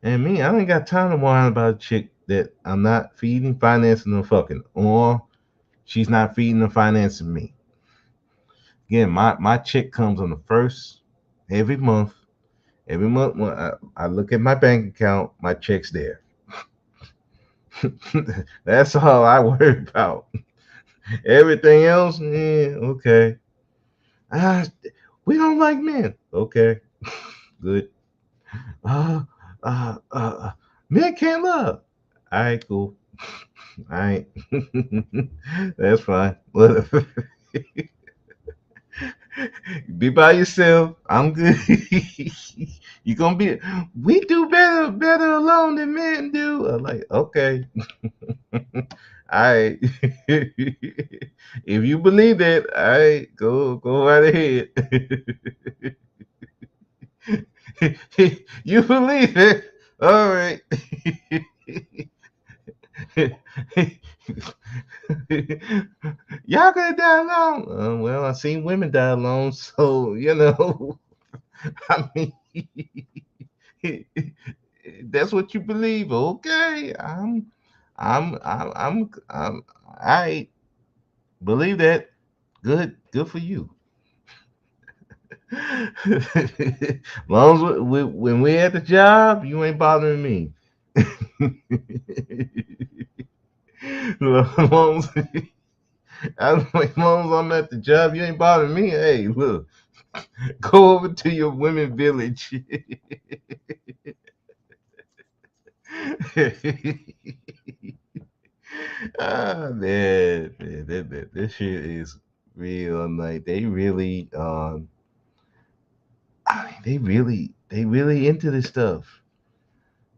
And me, I ain't got time to whine about a chick that I'm not feeding, financing, or fucking, or she's not feeding or financing me. Again, my chick comes on the first every month. Every month when I look at my bank account, my check's there. That's all I worry about. Everything else, okay. Ah, we don't like men. Okay, good. Uh, uh, uh, uh, Men can't love. All right, cool. All right, that's fine. Whatever. Be by yourself. I'm good. You gonna be. We do better alone than men do. I'm like, okay, all right. If you believe that, all right, go right ahead. You believe it, all right. Y'all gonna die alone? Well, I've seen women die alone, so I mean, that's what you believe. Okay, I believe that. Good for you. Long as when we at the job, you ain't bothering me. long as, as long as I'm at the job, you ain't bothering me. Hey, look, go over to your women village. Man, this shit is real. I'm like, they really into this stuff.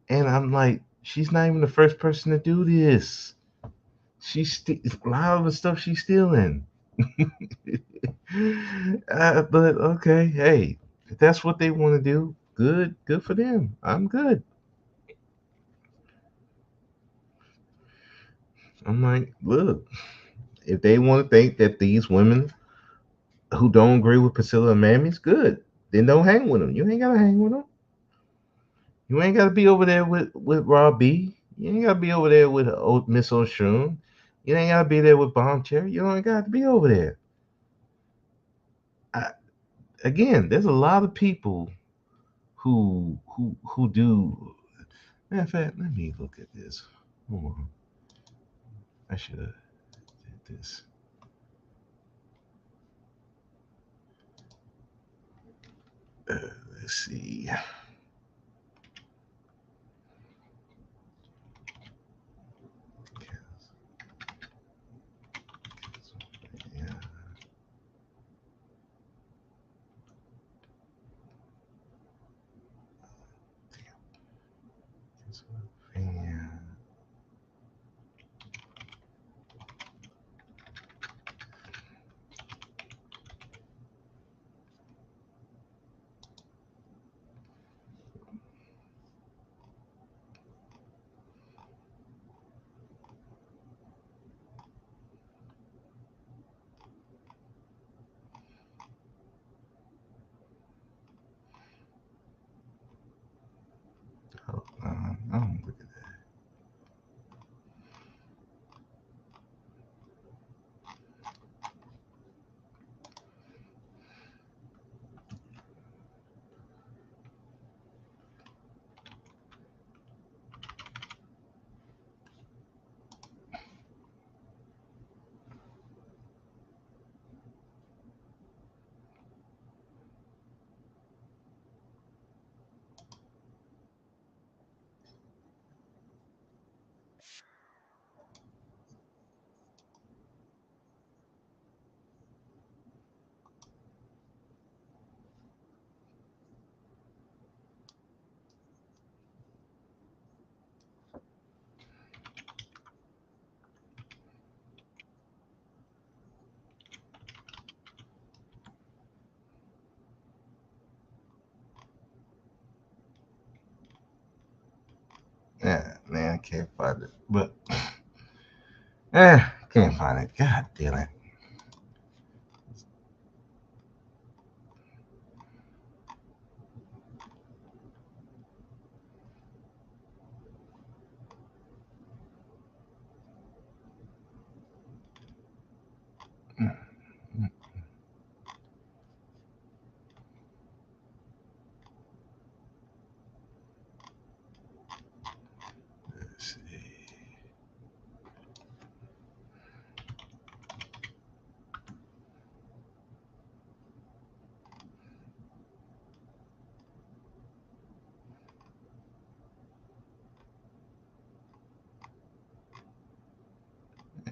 And I'm like, she's not even the first person to do this. A lot of the stuff she's stealing. But okay, hey, if that's what they want to do, good for them. I'm good. I'm like, look, if they want to think that these women who don't agree with Priscilla and Mammy's good, then don't hang with them. You ain't gotta hang with them. You ain't gotta be over there with Rob B. You ain't gotta be over there with Miss Oshun. You ain't gotta be there with Bomb Cherry. You don't got to be over there. I, Again, there's a lot of people who do. Matter of fact, let me look at this. Hold on. I should have did this. Let's see. Yeah. Yeah. Oh, look at Yeah, man, I can't find it. But can't find it. God damn it. Let's see.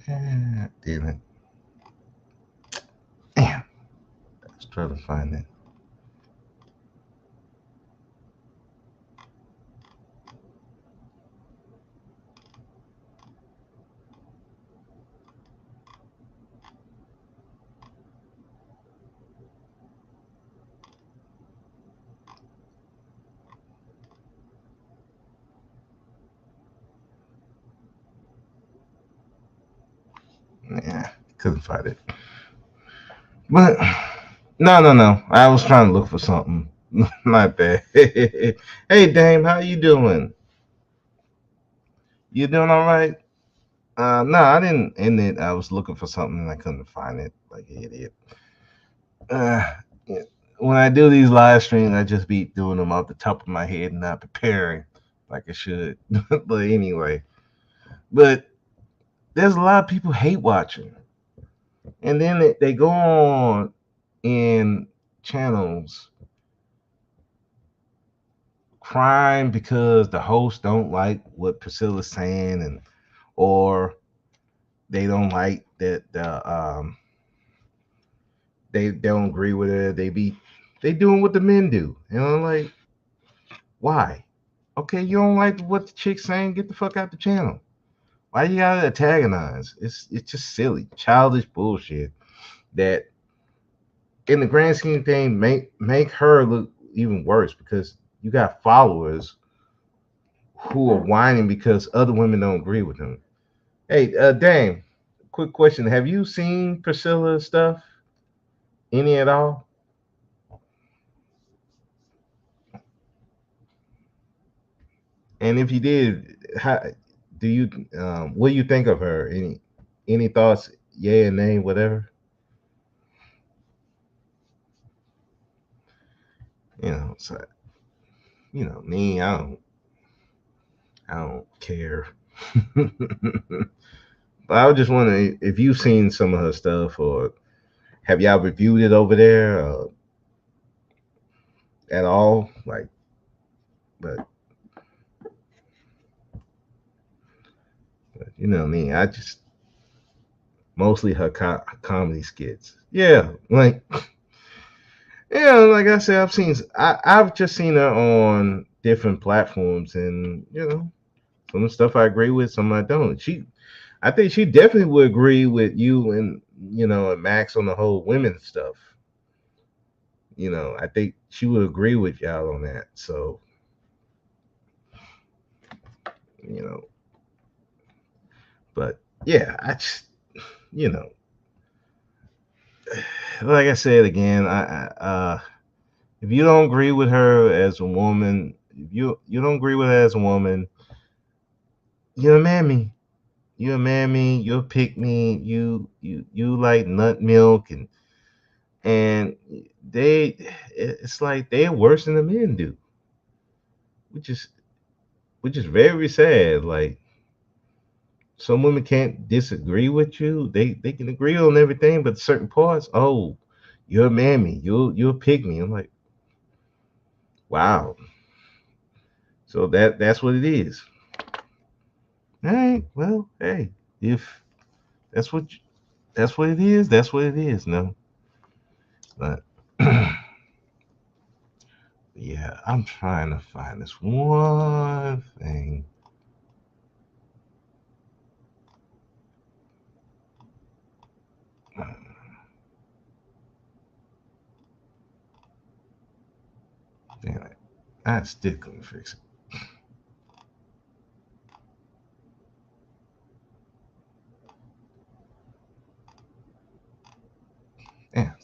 Damn it. Damn. Let's try to find it. Yeah, couldn't find it. But no, no, no. I was trying to look for something. Not that. Hey, Dame, how you doing? You doing all right? No, I didn't end it. I was looking for something and I couldn't find it. Like an idiot. Uh, yeah. When I do these live streams, I just be doing them off the top of my head and not preparing like I should. But anyway, but there's a lot of people hate watching, and then they go on in channels crying because the host don't like what Priscilla's saying, and or they don't like that they don't agree with her. They doing what the men do, like why? Okay, you don't like what the chick's saying? Get the fuck out the channel. Why you gotta antagonize? It's just silly, childish bullshit that, in the grand scheme of things, make her look even worse because you got followers who are whining because other women don't agree with them. Hey, Dame, quick question: have you seen Priscilla's stuff? Any at all? And if you did, how do you? What do you think of her? Any thoughts? Yeah, and nay, whatever. So me, I don't care. But I was just wondering if you've seen some of her stuff, or have y'all reviewed it over there at all? Like, but, me, I just mostly her comedy skits. Yeah, like I said, I've just seen her on different platforms, and some of the stuff I agree with, some I don't. I think she definitely would agree with you and and Max on the whole women stuff. I think she would agree with y'all on that. So, you know, but yeah, I just, you know, like I said again, if you don't agree with her as a woman, if you don't agree with her as a woman, you're a mammy. You're a mammy. You're a pick me. You like nut milk, and they, it's like they're worse than the men do, which is which is very sad. Like, some women can't disagree with you. They can agree on everything, but certain parts, oh, you're a mammy, you're a pygmy. I'm like, wow. So that's what it is. All right. Well, hey, if that's that's what it is, that's what it is. No, but yeah, I'm trying to find this one thing. Damn it, I still couldn't fix it.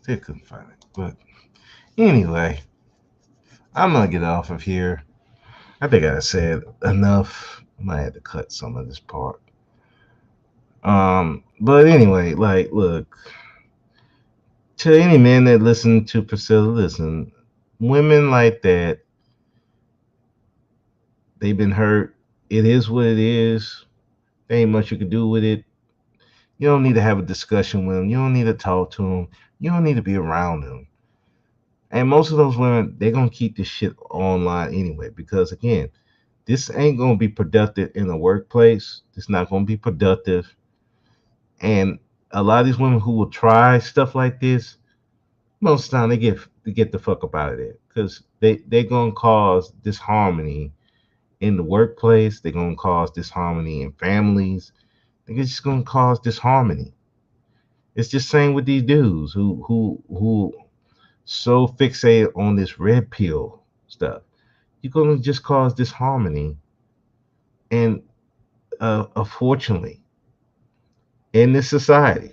Still couldn't find it. But anyway, I'm gonna get off of here. I think I said enough. I might have to cut some of this part. But anyway, like, look, to any men that listen to Priscilla, listen, women like that, they've been hurt. It is what it is. There ain't much you can do with it. You don't need to have a discussion with them. You don't need to talk to them. You don't need to be around them. And most of those women, they're gonna keep this shit online anyway, because again, this ain't gonna be productive in the workplace. It's not gonna be productive. And a lot of these women who will try stuff like this, most of the time they get the fuck up out of there, because they're gonna cause disharmony in the workplace. They're gonna cause disharmony in families. They're just gonna cause disharmony. It's just same with these dudes who so fixated on this red pill stuff. You're gonna just cause disharmony, and unfortunately, in this society,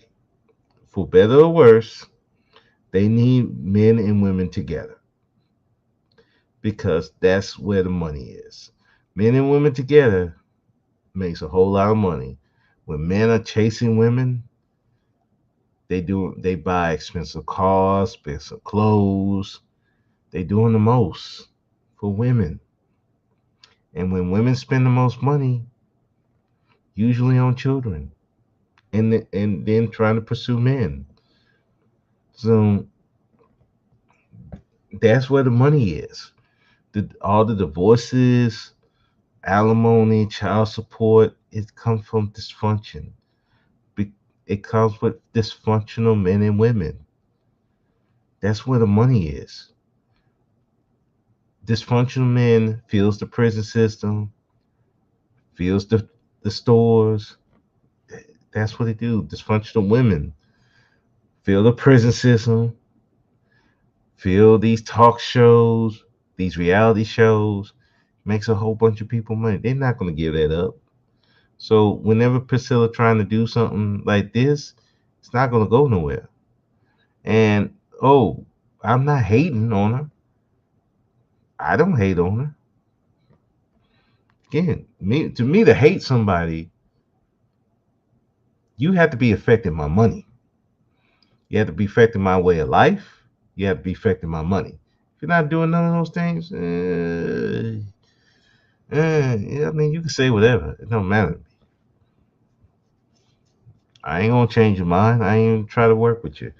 for better or worse, they need men and women together, because that's where the money is. Men and women together makes a whole lot of money. When men are chasing women, they buy expensive cars, expensive clothes. They doing the most for women. And when women spend the most money, usually on children, and then trying to pursue men. So that's where the money is. All the divorces, alimony, child support, it comes from dysfunction. It comes with dysfunctional men and women. That's where the money is. Dysfunctional men feels the prison system, feels the stores. That's what they do. Dysfunctional women feel the prison system, feel these talk shows, these reality shows, makes a whole bunch of people money. They're not going to give that up. So whenever Priscilla trying to do something like this, it's not going to go nowhere. And oh, I'm not hating on her. I don't hate on her. Again, to me to hate somebody, you have to be affecting my money. You have to be affecting my way of life. You have to be affecting my money. If you're not doing none of those things, yeah, I mean, you can say whatever. It don't matter. I ain't gonna change your mind. I ain't try to work with you.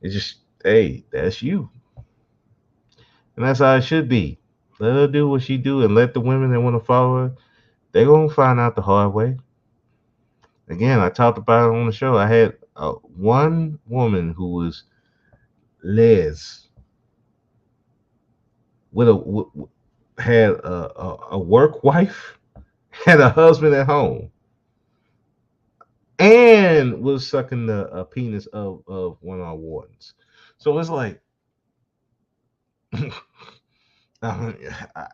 It's just, hey, that's you, and that's how it should be. Let her do what she do, and let the women that want to follow her. They gonna find out the hard way. Again, I talked about it on the show. I had one woman who was Les with had a work wife, had a husband at home, and was sucking the penis of one of our wardens. So it's like, uh, I,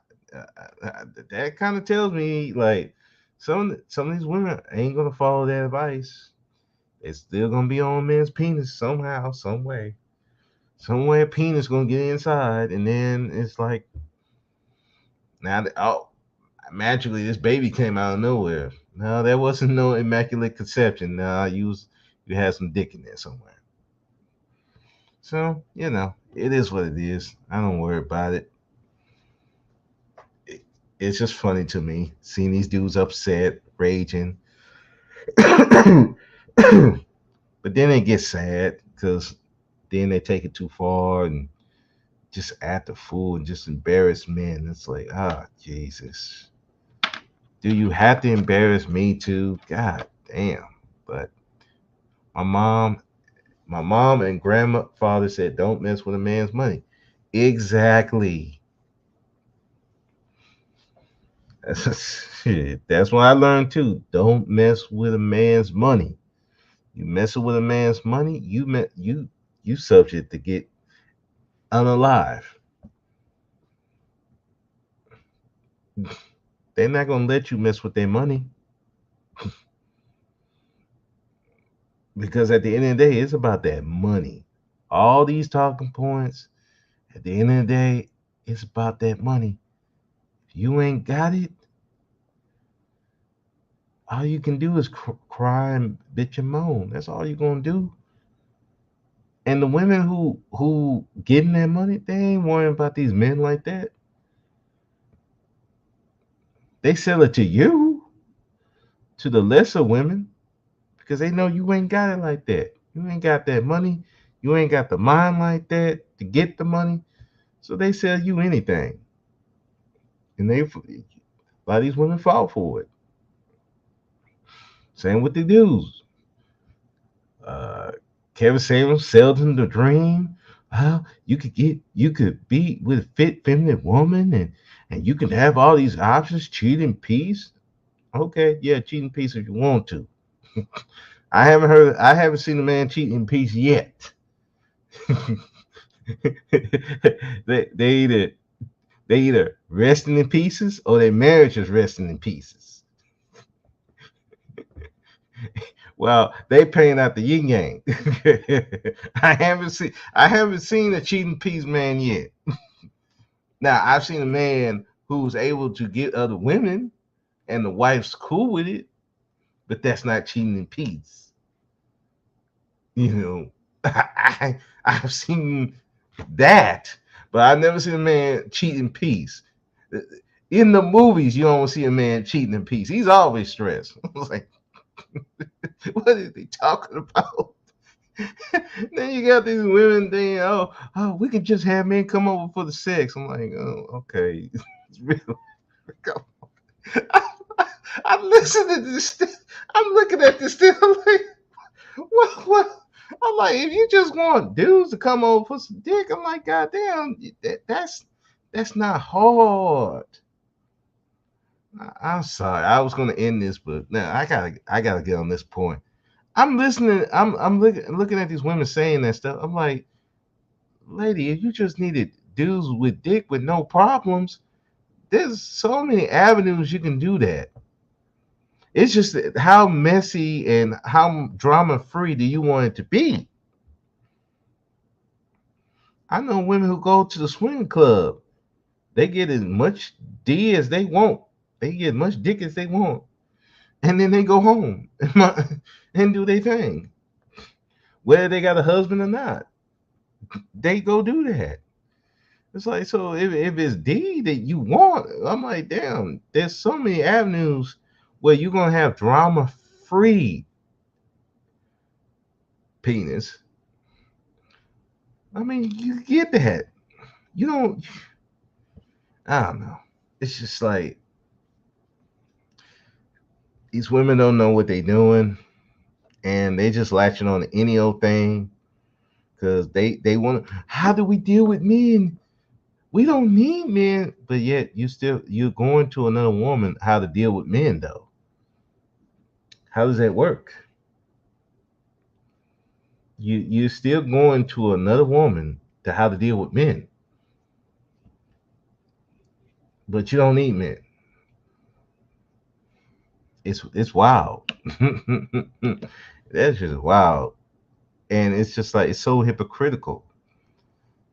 that kind of tells me like some of these women ain't gonna follow that advice. It's still gonna be on men's penis somehow, some way. Somewhere penis gonna get inside, and then it's like now oh, magically this baby came out of nowhere. No, there wasn't no immaculate conception. No, you had some dick in there somewhere. So it is what it is. I don't worry about it. it it's just funny to me seeing these dudes upset, raging. But then it gets sad because then they take it too far and just act a fool and just embarrass men. It's like, Jesus. Do you have to embarrass me too? God damn. But my mom, my mom and grandfather said, don't mess with a man's money. Exactly. Shit, that's what I learned too. Don't mess with a man's money. You messing with a man's money, you subject to get unalive. They're not gonna let you mess with their money, because at the end of the day, it's about that money. All these talking points. At the end of the day, it's about that money. If you ain't got it, all you can do is cry and bitch and moan. That's all you're gonna do. And the women who getting that money, they ain't worrying about these men like that. They sell it to you, to the lesser women, because they know you ain't got it like that. You ain't got that money. You ain't got the mind like that to get the money. So they sell you anything, and a lot of these women fall for it. Same with the dudes. Uh, Kevin Samuels sells them the dream. Well, you could be with a fit feminine woman, and you can have all these options, cheat in peace. Okay, yeah, cheat in peace if you want to. I haven't seen a man cheat in peace yet. They either resting in pieces or their marriage is resting in pieces. Well, they paying out the yin yang. I haven't seen a cheating peace man yet. Now I've seen a man who's able to get other women and the wife's cool with it, but that's not cheating in peace. You know, I've seen that, but I've never seen a man cheat in peace. In the movies, you don't see a man cheating in peace. He's always stressed. I was like, what is he talking about? Then you got these women saying, oh, we can just have men come over for the sex. I'm like, oh, okay. It's real. I'm listening to this. I'm looking at this thing. I'm like, what? I'm like, if you just want dudes to come over for some dick, I'm like, goddamn, that's not hard. I'm sorry. I was gonna end this, but now I gotta get on this point. I'm listening. I'm looking at these women saying that stuff. I'm like, lady, if you just needed dudes with dick with no problems, there's so many avenues you can do that. It's just how messy and how drama free do you want it to be? I know women who go to the swing club. They get as much D as they want. They get as much dick as they want, and then they go home and do their thing, whether they got a husband or not. They go do that. It's like, so if it's D that you want, I'm like, damn, there's so many avenues where you're gonna have drama free penis. I mean, you get that. You don't. I don't know. It's just like these women don't know what they're doing, and they just latching on to any old thing because they want. How do we deal with men? We don't need men, but yet you're going to another woman how to deal with men though. How does that work? You're still going to another woman to how to deal with men, but you don't need men. It's wild. That's just wild, and it's just like it's so hypocritical.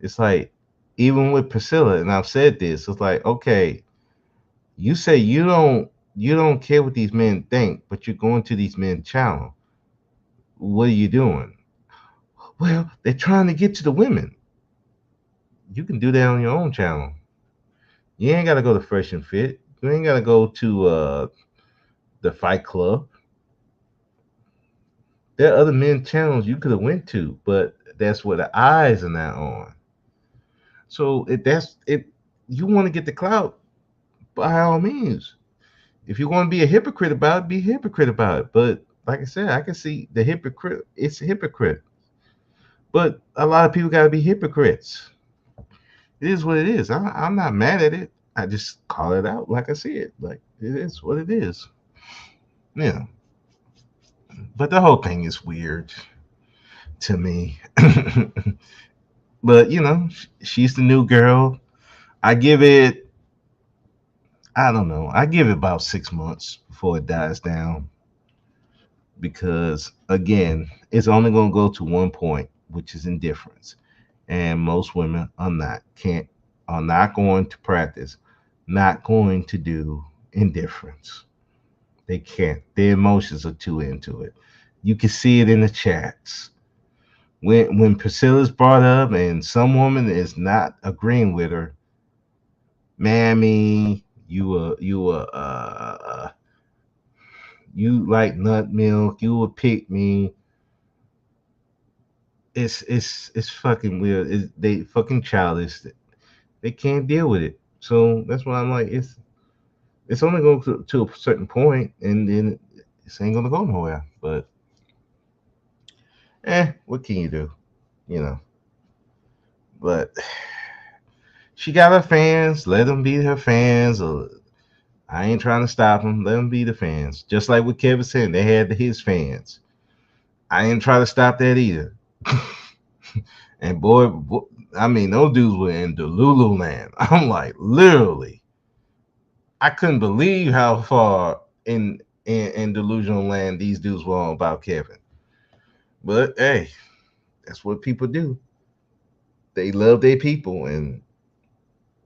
It's like even with Priscilla, and I've said this. It's like, okay, you say you don't care what these men think, but you're going to these men channel. What are you doing? Well, they're trying to get to the women. You can do that on your own channel. You ain't got to go to Fresh and Fit. You ain't got to go to the Fight Club. There are other men channels you could have went to, but that's where the eyes are not on. So if that's if you want to get the clout, by all means. If you want to be a hypocrite about it, be a hypocrite about it. But like I said, I can see the hypocrite. It's a hypocrite. But a lot of people got to be hypocrites. It is what it is. I'm not mad at it. I just call it out like I see it. Like it is what it is. Yeah. But the whole thing is weird to me. But she's the new girl. I give it. I don't know. I give it about 6 months before it dies down because again, it's only going to go to one point. which is indifference. And most women are not going to practice, not going to do indifference. They can't. Their emotions are too into it. You can see it in the chats. When Priscilla's brought up and some woman is not agreeing with her, mammy, you like nut milk, you will pick me. It's fucking weird. They fucking childish. They can't deal with it. So that's why I'm like, it's only going to a certain point, and then this ain't gonna go nowhere. But what can you do? You know. But she got her fans. Let them be her fans. Or I ain't trying to stop them. Let them be the fans. Just like what Kevin said, they had his fans. I ain't trying to stop that either. And I mean, those dudes were in Delulu land. I'm like, literally, I couldn't believe how far in delusional land these dudes were on about Kevin. But hey, that's what people do. They love their people, and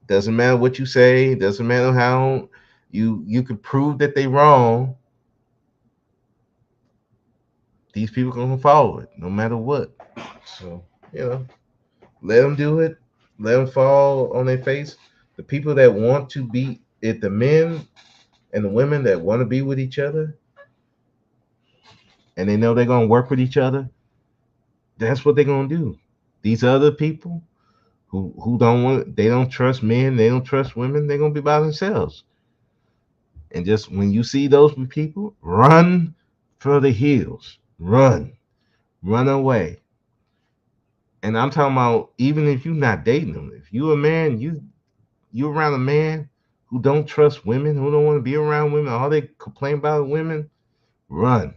doesn't matter what you say, doesn't matter how you can prove that they wrong. These people gonna follow it, no matter what. So you know, let them do it. Let them fall on their face. The people that want to be it, the men and the women that want to be with each other, and they know they're gonna work with each other. That's what they're gonna do. These other people who don't want, they don't trust men, they don't trust women, they're gonna be by themselves. And just when you see those people, run for the hills, run away. And I'm talking about even if you're not dating them, if you're a man, you around a man who don't trust women, who don't want to be around women, all they complain about is women, run.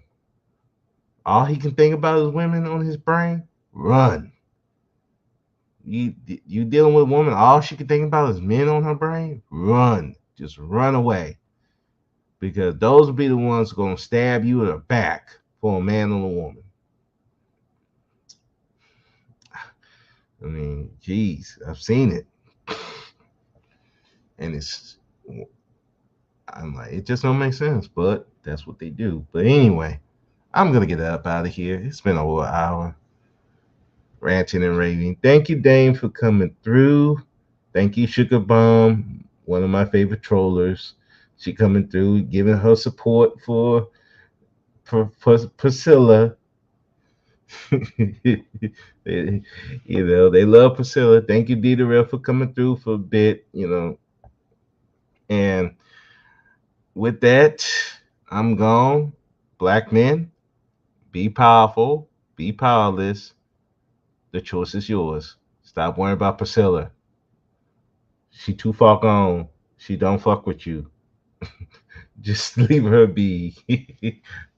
All he can think about is women on his brain, run. You dealing with a woman, all she can think about is men on her brain, run. Just run away. Because those will be the ones going to stab you in the back for a man or a woman. I mean, geez, I've seen it. And I'm like, it just don't make sense, but that's what they do. But anyway, I'm gonna get up out of here. It's been over an hour ranting and raving. Thank you, Dame, for coming through. Thank you, Sugar Bomb, one of my favorite trollers. She coming through, giving her support for Priscilla. you they love Priscilla. Thank you, Dita for coming through for a bit. And with that, I'm gone. Black men, be powerful, be powerless. The choice is yours. Stop worrying about Priscilla. She too far gone. She don't fuck with you. Just leave her be.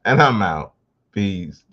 And I'm out. Peace.